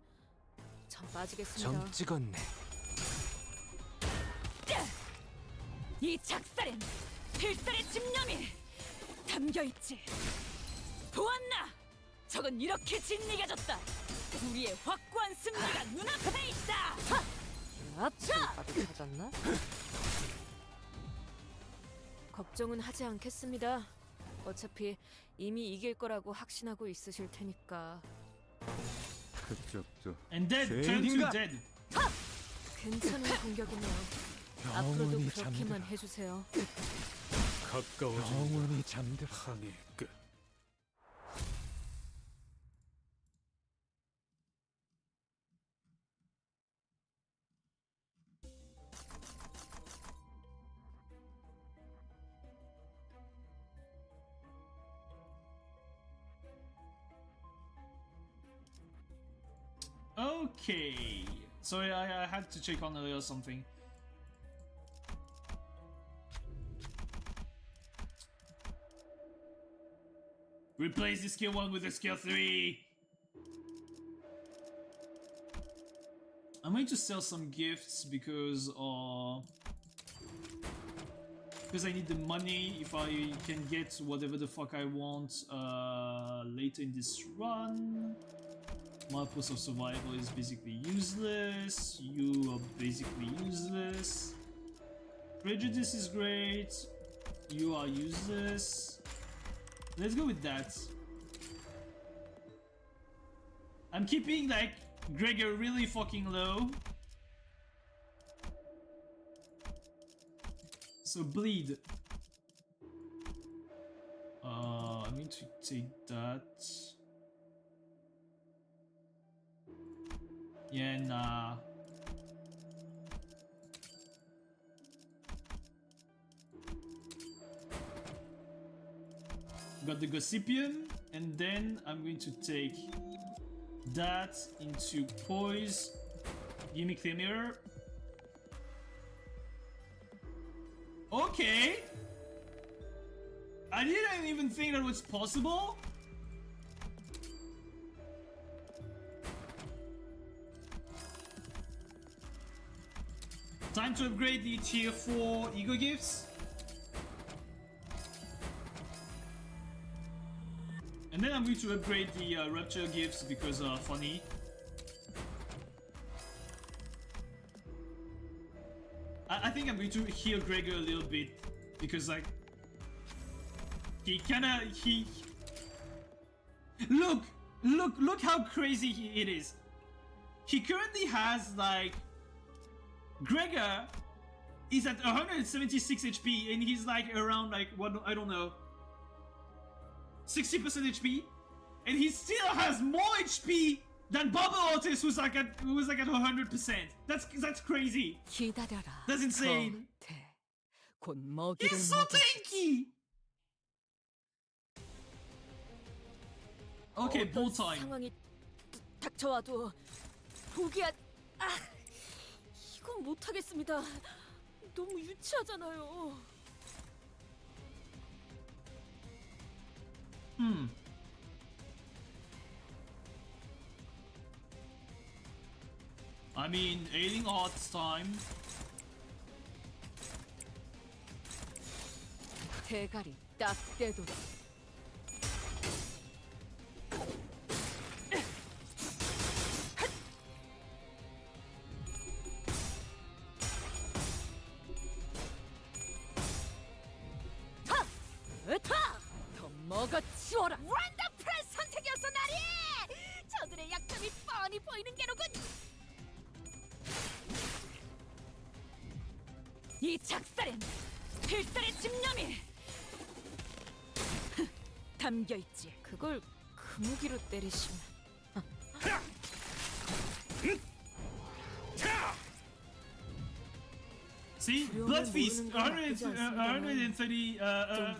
전 빠지겠습니다. 정 찍었네. 이 작살엔 필살의 집념이 담겨있지. 보았나? 적은 이렇게 진리겨졌다. 우리의 확고한 승리가 눈앞에 있다. 실밥이 터졌나? 걱정은 하지 않겠습니다. 어차피 이미 이길 거라고 확신하고 있으실 테니까. 그쪽도 And dead turn to 죄인인가? dead. 괜찮은 공격이네요. 앞으로도 영원히 그렇게만 잠들어. 해주세요. 가까워진 영원히 잠들어. 항의 끝. Okay. Sorry, I had to check on a little something. Replace the skill 1 with the skill 3. I'm going to sell some gifts because I need the money if I can get whatever the fuck I want later in this run. My post of survival is basically useless. You are basically useless. Prejudice is great. You are useless. Let's go with that. I'm keeping like Gregor really fucking low. So bleed. I'm going to take that. Yeah, nah. Got the Gossipium, and then I'm going to take that into Poise. Give me Clear Mirror. Okay! I didn't even think that was possible. Time to upgrade the tier 4 Ego Gifts. And then I'm going to upgrade the Rupture Gifts because funny. I think I'm going to heal Gregor a little bit because like he look how crazy it is. He currently has like Gregor is at 176 HP and he's like around like what I don't know 60% HP, and he still has more HP than Bubba Otis who's like at 100%. That's crazy. 기다려라. That's insane. 거태. 곧 먹이를 He's so 먹여. tanky. Okay, ball time. 상황이 닥쳐와도 포기한 이건 못하겠습니다. 너무 유치하잖아요. I mean, Ailing Heart's time. 대가리 딱 떼도록. 더 먹어치워라. 원더풀한 선택이었어, 나리! 저들의 약점이 뻔히 보이는 게로군. 이 작살엔 필살의 집념이 담겨있지. 그걸 그 무기로 때리시면 See, Blood Feast, 130,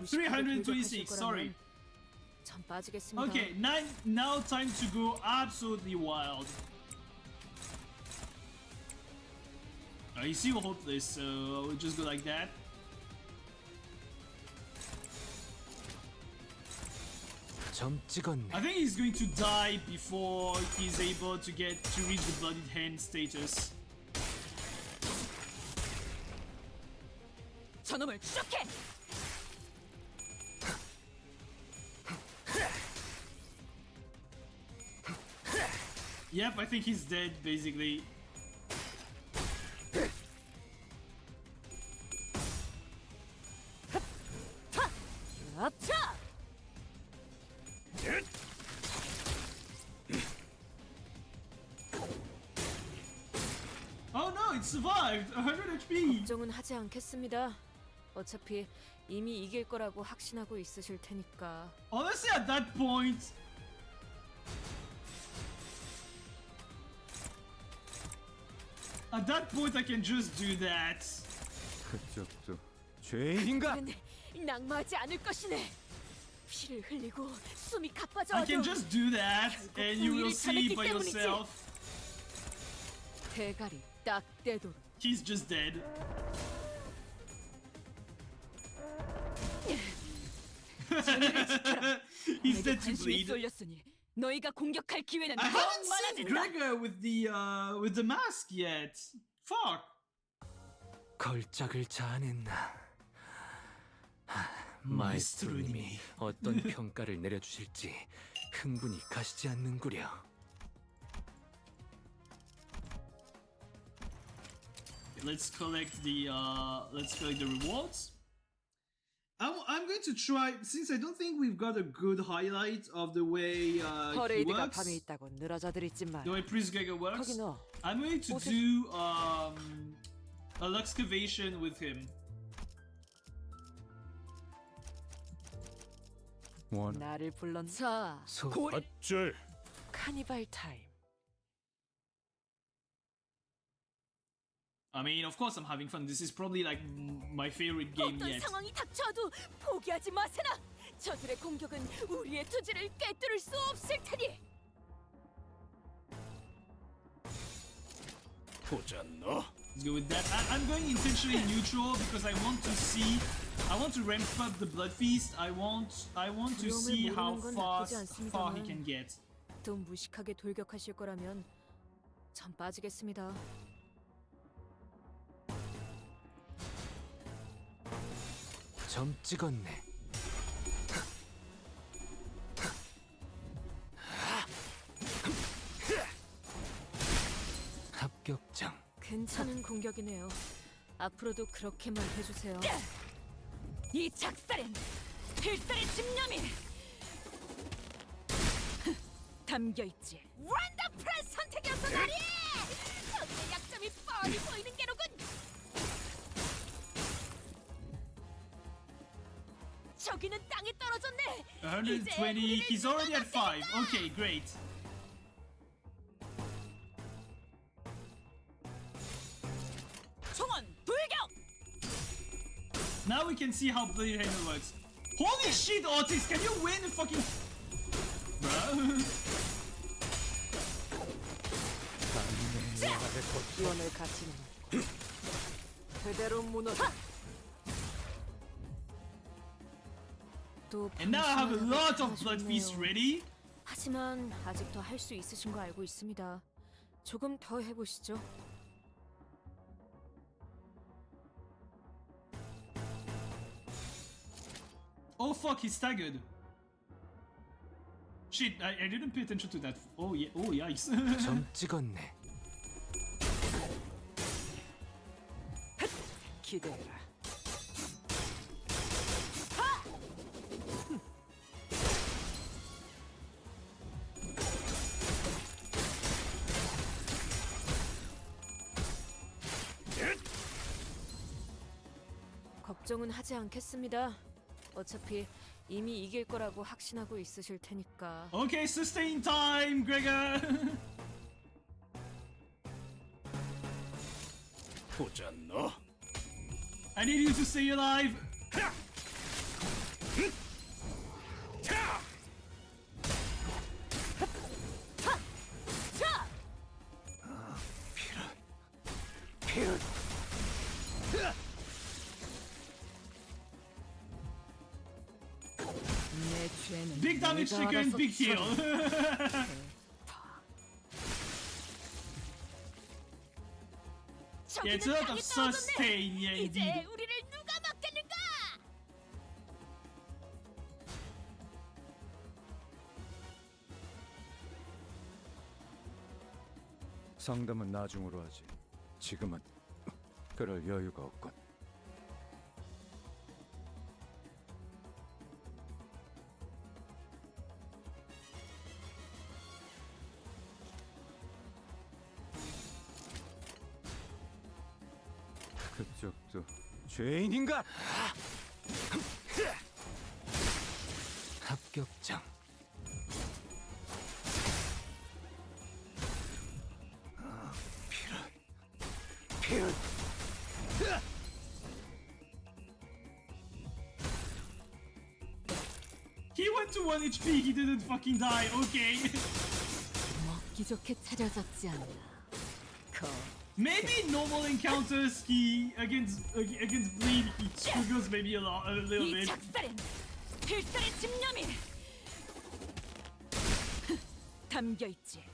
326. Sorry. 전 빠지겠습니다. Okay, now time to go absolutely wild. He's still hopeless, so I will just go like that. 점 찍었네. I think he's going to die before he's able to reach the bloodied hand status. 저놈을 추적해. Yep, I think he's dead basically. 자, Oh no, it survived! 100 HP! 걱정은 하지 않겠습니다. 어차피 이미 이길 거라고 확신하고 있으실 테니까. Honestly, at that point, I can just do that. 그쪽도 죄인인가? 그는 낙마하지 않을 것이네. 피를 흘리고 숨이 I 가빠져도 can just do that, and you will see by 때문이지. yourself. 대가리 딱 떼도록. He's just dead. He's dead to 관심이 bleed. 쏠렸으니 너희가 공격할 기회는 I 더욱 haven't seen 많아진다. Gregor with the mask yet. Fuck. 걸작을 자아냈나? 마에스트로님이 어떤 평가를 내려주실지 흥분이 가시지 않는구려. Let's collect the rewards. I'm going to try, since I don't think we've got a good highlight of the way he 퍼레이드가 works, 밤에 있다고 늘어져들 있지 마라. the way Priest Gregor works. 거기 너 I'm going to 옷을- do a excavation with him. 원 나를 불렀나? 자, 소 어쩔. 카니발 타임. I mean, of course I'm having fun. This is probably like my favorite game 어떤 yet. 상황이 닥쳐도 포기하지 마세나. 저들의 공격은 우리의 투지를 꿰뚫을 수 없을 테니. 보자 너. Let's go with that. I'm going intentionally neutral because I want to ramp up the blood feast. I want to see how 모르는 건 far 나쁘지 he 않습니다만. can get. 또 무식하게 돌격하실 거라면 전 빠지겠습니다. 점 찍었네. 합격장. 괜찮은 공격이네요. 앞으로도 그렇게만 해주세요. 이 작살엔 필살의 집념이 담겨 있지. 원더풀한 선택이었어, 나리. 저들의 약점이 뻔히 보이는 게로군. 저기는 땅에 떨어졌네. 120. He's already at 5. Okay, great. 총원 돌격. Now we can see how Bloody Handle works. Holy shit, Otis! Can you win a fucking... Bruh. 기원을 갖추는 그대로 무너져. 또 And now I have a lot of 방심하다가 blood feast 하셨네요. ready. 하지만 아직도 할 수 있으신 거 알고 있습니다. 조금 더 해보시죠. Oh fuck, he's staggered. Shit, I didn't pay attention to that. Oh yeah, oh yikes. 점 찍었네. 기대해라. 걱정은 하지 않겠습니다. 어차피 이미 이길 거라고 확신하고 있으실 테니까. Okay, sustain time, Gregor. 보자 너. I need you to stay alive. 자, 필은 죄는 Big damage 내가 taken, 알아서 big heal. Yeah, it's a lot of sustain, yeah, 이제 indeed. 우리를 누가 막겠는가? 상담은 나중으로 하지. 지금은 그럴 여유가 없군. 그쪽도 죄인인가? 합격장. 필은 He went to 1 HP, he didn't fucking die, okay. 먹기 좋게 차려졌지 않나? Maybe normal encounters, he against bleed, he struggles maybe a little 이 bit. 작살엔 필살의 집념이 담겨 있지.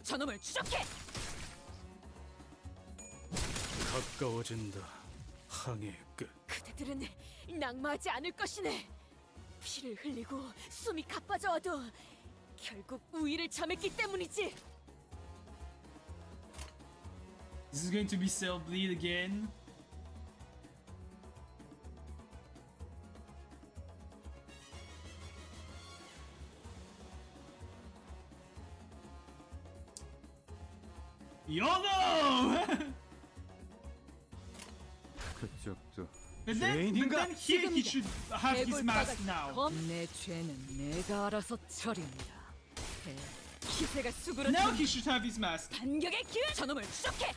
저놈을 추적해. 가까워진다. 항해의 끝. 그대들은 낙마하지 않을 것이네. 피를 흘리고 숨이 가빠져와도 결국 우위를 점했기 때문이지. This is going to be cell bleed again. YOLO! 그쪽도 But then here he should have his mask now. 내 죄는 내가 알아서 처리한다. 기세가 Now 수그러진 he should have his mask. 반격의 기회. 저놈을 추적해.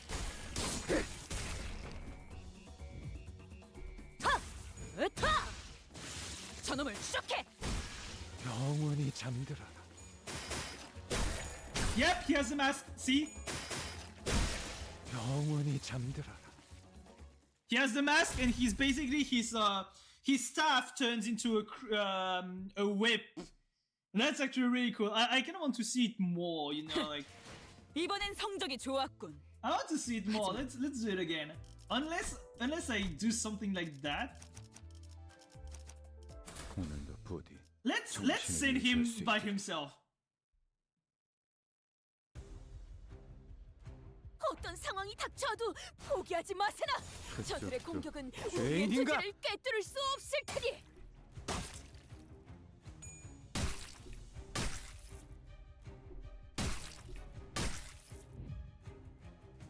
타! 으타! 저놈을 추적해. 영원히 잠들어라. Yep, he has a mask. See? 영원히 잠들어라. He has the mask, and he's basically his staff turns into a whip. And that's actually really cool. I kind of want to see it more, you know, like 이번엔 성적이 좋았군. I want to see it more. Let's do it again. Unless I do something like that. 오늘도 부디 Let's send him by himself. 어떤 상황이 닥쳐도 포기하지 마세나. 저들의 공격은 우리의 죄인인가? 투지를 꿰뚫을 수 없을 테니.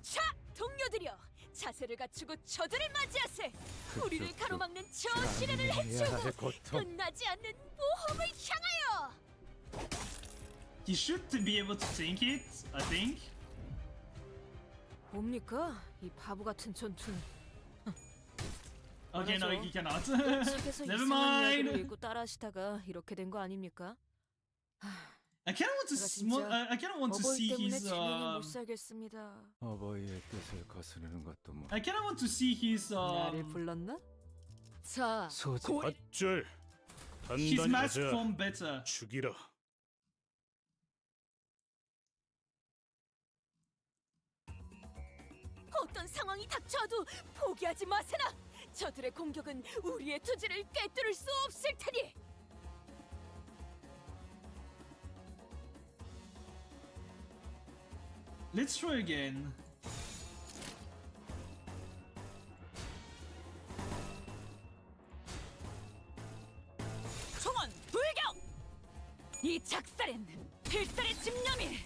자, 동료들이여, 자세를 갖추고 저들을 맞이하세. 우리를 가로막는 저 시련을 해치우고 고통. 끝나지 않는 모험을 향하여. He should be able to tank it, I think. 뭡니까? 이 바보 같은 전투는. Okay, no, 맞아. he cannot. 책에서 Never 이상한 이야기를 mind. 읽고 따라하시다가 이렇게 된 거 아닙니까? I kind of want to. 제가 진짜 I kind of want to 어버이 see 때문에 his. 재민이 못 살겠습니다. 어버이의 뜻을 거스르는 것도 뭐 I kind of want to see his. 나를 불렀나? 자, 소재. 밧줄. His 단단히 mask 가자. form better. 죽이라. 어떤 상황이 닥쳐도 포기하지 마세나. 저들의 공격은 우리의 투지를 꿰뚫을 수 없을 테니. Let's try again. 총원 돌격! 이 작살엔 필살의 집념이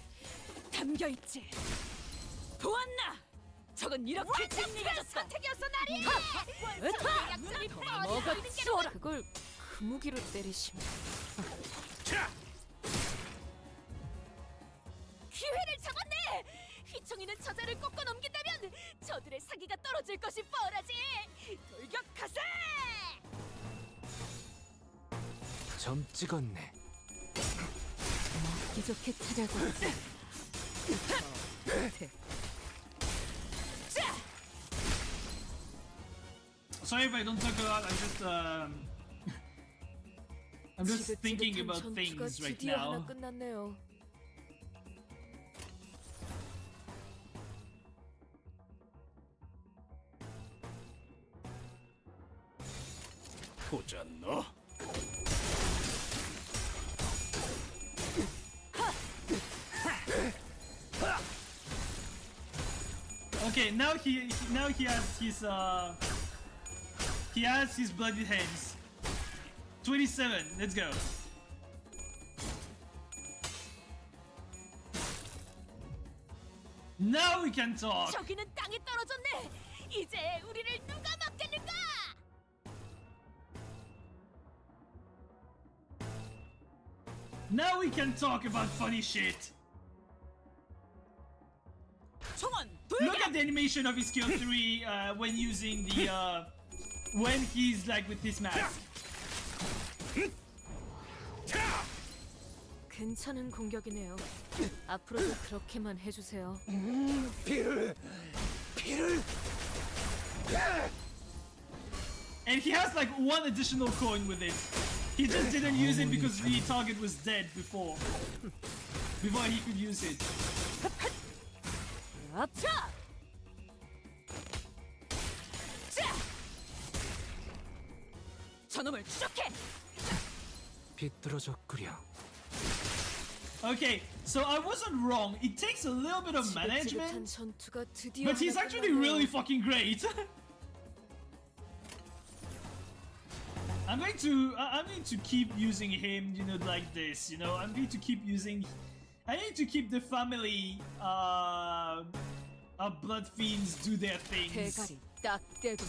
담겨 있지. 보았나? 저건 이렇게 진리가졌어. 선택이었어 나리. 뭐가 치워라. 그걸 그 무기로 때리시면 기회를 잡았네. 휘청이는 저자를 꺾어 넘긴다면 저들의 사기가 떨어질 것이 뻔하지. 돌격하세. 점 찍었네. 먹기 좋게 찾아줬지. sorry if I don't talk a lot. I'm just thinking 지긋지긋한 about 전투가 things right 드디어 하나 now. 끝났네요. 보자 너. Okay, now he has his bloody hands. 27. Let's go. Now we can talk. 저기는 땅에 떨어졌네. 이제 우리를 누가 막겠는가? Now we can talk about funny shit. 총원 Look at the animation of his skill 3 when using the when he's like with this mask. 괜찮은 공격이네요. 앞으로도 그렇게만 해주세요. And he has like one additional coin with it. He just didn't use it because the target was dead before he could use it. 자! 자! 저놈을 추적해! 비뚤어졌구려. Okay, so I wasn't wrong. It takes a little bit of 지긋지긋한 management, 전투가 드디어 but he's 하나 actually 끝났네요. really fucking great. I'm going to keep using him, you know, like this. You know, I'm going to keep using. I need to keep the family, blood fiends do their things 대가리 딱 떼고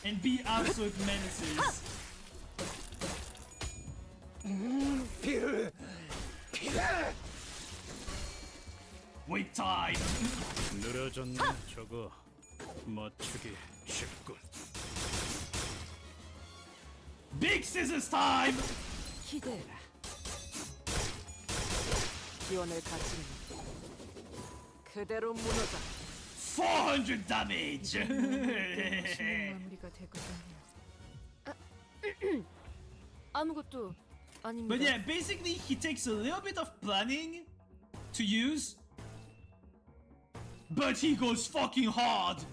and be absolute menaces. Wait time. 느려졌네 저거. 맞추기 쉽군. Big scissors time. 기대해라. 기원을 갖추는 그대로 무너져. 400 damage. 멋있는 마무리가 되거든요. 아무것도 아닙니다. But yeah, basically he takes a little bit of planning to use, but he goes fucking hard.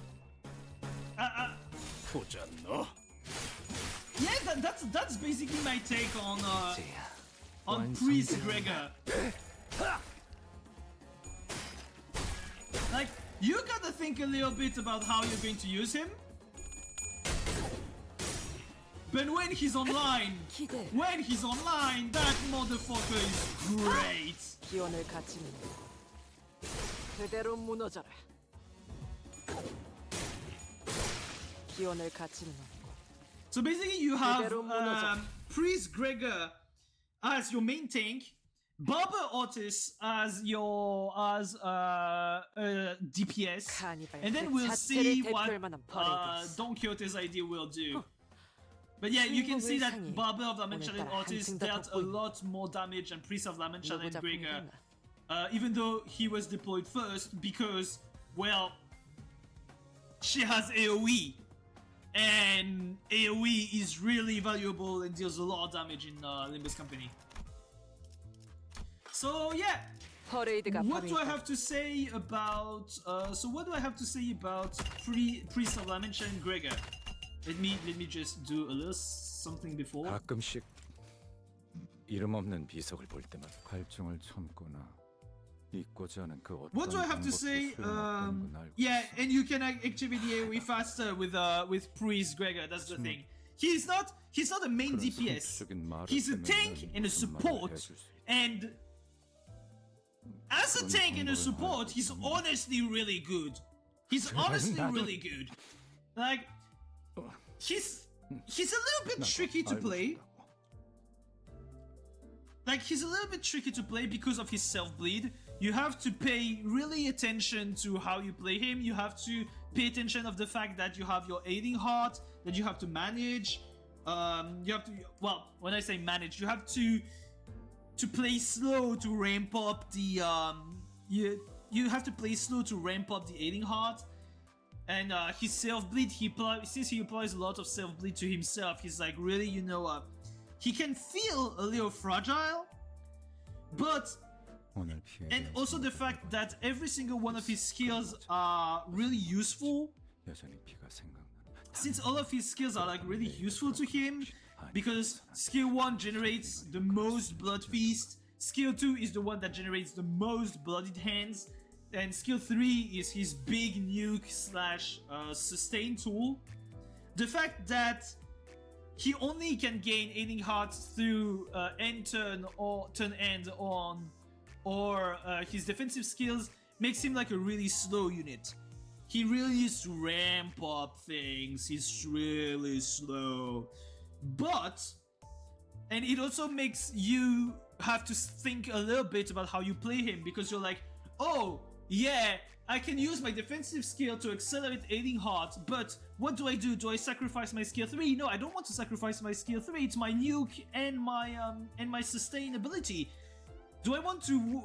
보자 너. Yeah, that's basically my take on Priest Gregor. Like, you gotta think a little bit about how you're going to use him. But when he's online, that motherfucker is great. 기원을 갖추는 그대로 무너져라. 기원을 갖추는 So basically, you have 그대로 무너져. Priest Gregor as your main tank, Barber Otis as your DPS, 카니발 and then 그 we'll see 자체를 what 대표할 만한 버레이드였어. Don Quixote's idea will do. But yeah, you can see that Barber of ManchaLand Otis dealt a lot more damage than Priest of ManchaLand Gregor, even though he was deployed first because, well, she has AoE. And AoE is really valuable and deals a lot of damage in Limbus company. So yeah, 퍼레이드가 what do I have to say about? What do I have to say about Priest of ManchaLand Gregor? Let me just do a little something before. 가끔씩 이름 없는 비석을 볼 때마다 갈증을 참거나 잊고자 하는 그 어떤 What do I have to 방법도 say? 소용없다는 건 알고 Yeah, and you can activate the AoE faster with Priest Gregor. That's the thing. He's not a main 그런 DPS. 성취적인 말을 He's a 때문에 tank 난 and a 무슨 말을 support. 해줄 수 있다. And as a tank and a support, he's honestly really good. He's honestly really good. Like, he's a little bit tricky to play. Like, he's a little bit tricky to play because of his self-bleed. You have to pay really attention to how you play him. You have to pay attention of the fact that you have your aiding heart, that you have to manage. You have to, well, when I say manage, you have to play slow to ramp up the you have to play slow to ramp up the aiding heart. And his self-bleed, since he applies a lot of self-bleed to himself, he's like really, you know, he can feel a little fragile, but 오늘 피해에 and 대한 also the fact that every single one of his skills are really useful. 여전히 피가 생각나는. Since all of his skills are like really useful to him, because skill 1 generates the most blood feast, skill 2 is the one that generates the most bloodied hands, and skill 3 is his big nuke slash sustain tool. The fact that he only can gain Aiding Hearts through end turn or turn end on, or his defensive skills makes him like a really slow unit. He really needs to ramp up things. He's really slow. But, and it also makes you have to think a little bit about how you play him, because you're like, oh, yeah, I can use my defensive skill to accelerate Aiding Heart, but what do I do? Do I sacrifice my skill 3? No, I don't want to sacrifice my skill 3. It's my nuke and my sustain ability. Do I want to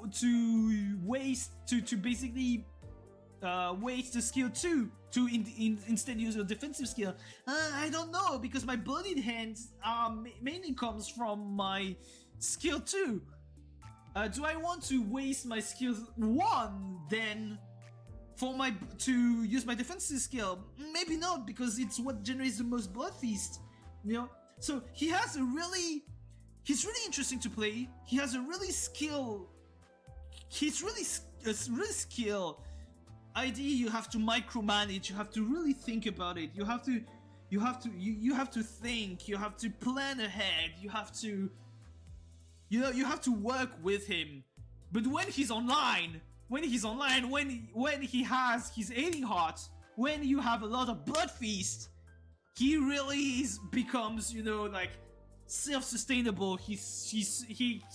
waste to basically waste the skill 2 to instead use a defensive skill? I don't know, because my bloodied hands mainly comes from my skill 2. Do I want to waste my skill 1 then to use my defensive skill? Maybe not, because it's what generates the most blood feast, you know. So he's really interesting to play. He has a really skill. He's really skill. ID, you have to micromanage. You have to really think about it. You have to think. You have to plan ahead. You have to, you have to work with him. But when he's online, when he has his Aiding Heart, when you have a lot of blood feast, he really becomes, you know, like self-sustainable. He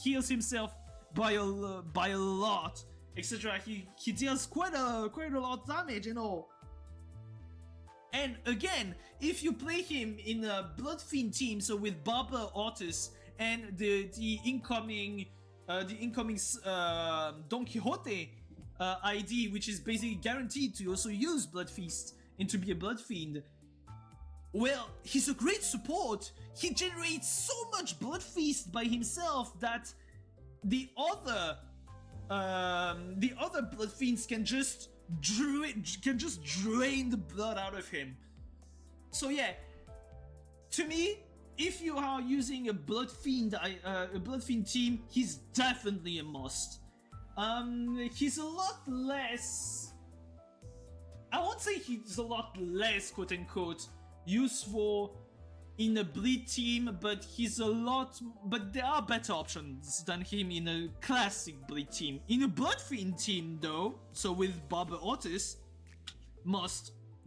heals himself by a lot, etc. He deals quite a lot of damage and all. And again, if you play him in a Blood Fiend team, so with Barber Ortiz and the incoming Don Quixote ID, which is basically guaranteed to also use Blood Feast and to be a Blood Fiend, well, he's a great support. He generates so much Blood Feast by himself that the other Blood Fiends can just drain the blood out of him. So yeah, to me, if you are using a Blood Fiend team, he's definitely a must. He's a lot less, I won't say he's a lot less quote unquote useful in a bleed team, but but there are better options than him in a classic bleed team. In a Blood Fiend team though, so with Barber Ortiz,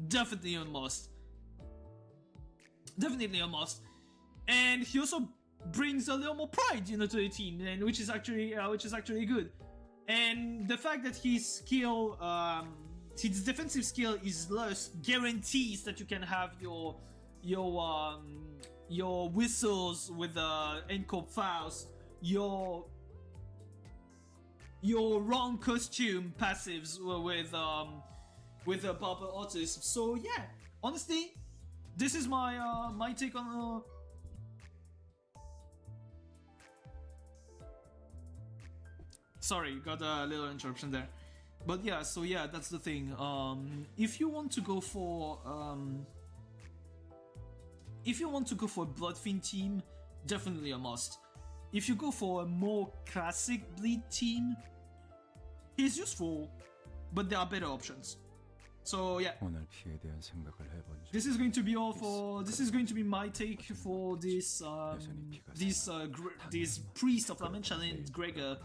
definitely a must. And he also brings a little more pride, you know, to the team, and which is actually good. And the fact that his skill, his defensive skill is less, guarantees that you can have your whistles with Encore Faust, your wrong costume passives with Barber Ortiz. So yeah, honestly, this is my take on. Sorry, got a little interruption there. But yeah, so yeah, that's the thing. If you want to go for a Blood Fiend team, definitely a must. If you go for a more classic bleed team, he's useful, but there are better options. So yeah, 오늘 피해에 대한 생각을 해본 적 this is going to be all for. This is going to be my take for this this priest of ManchaLand, Gregor,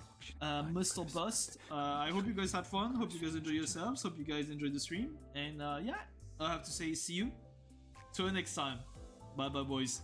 must or bust. I hope you guys had fun. Hope you guys enjoy yourselves. Hope you guys enjoyed the stream. And yeah, I have to say see you till next time. Bye bye, boys.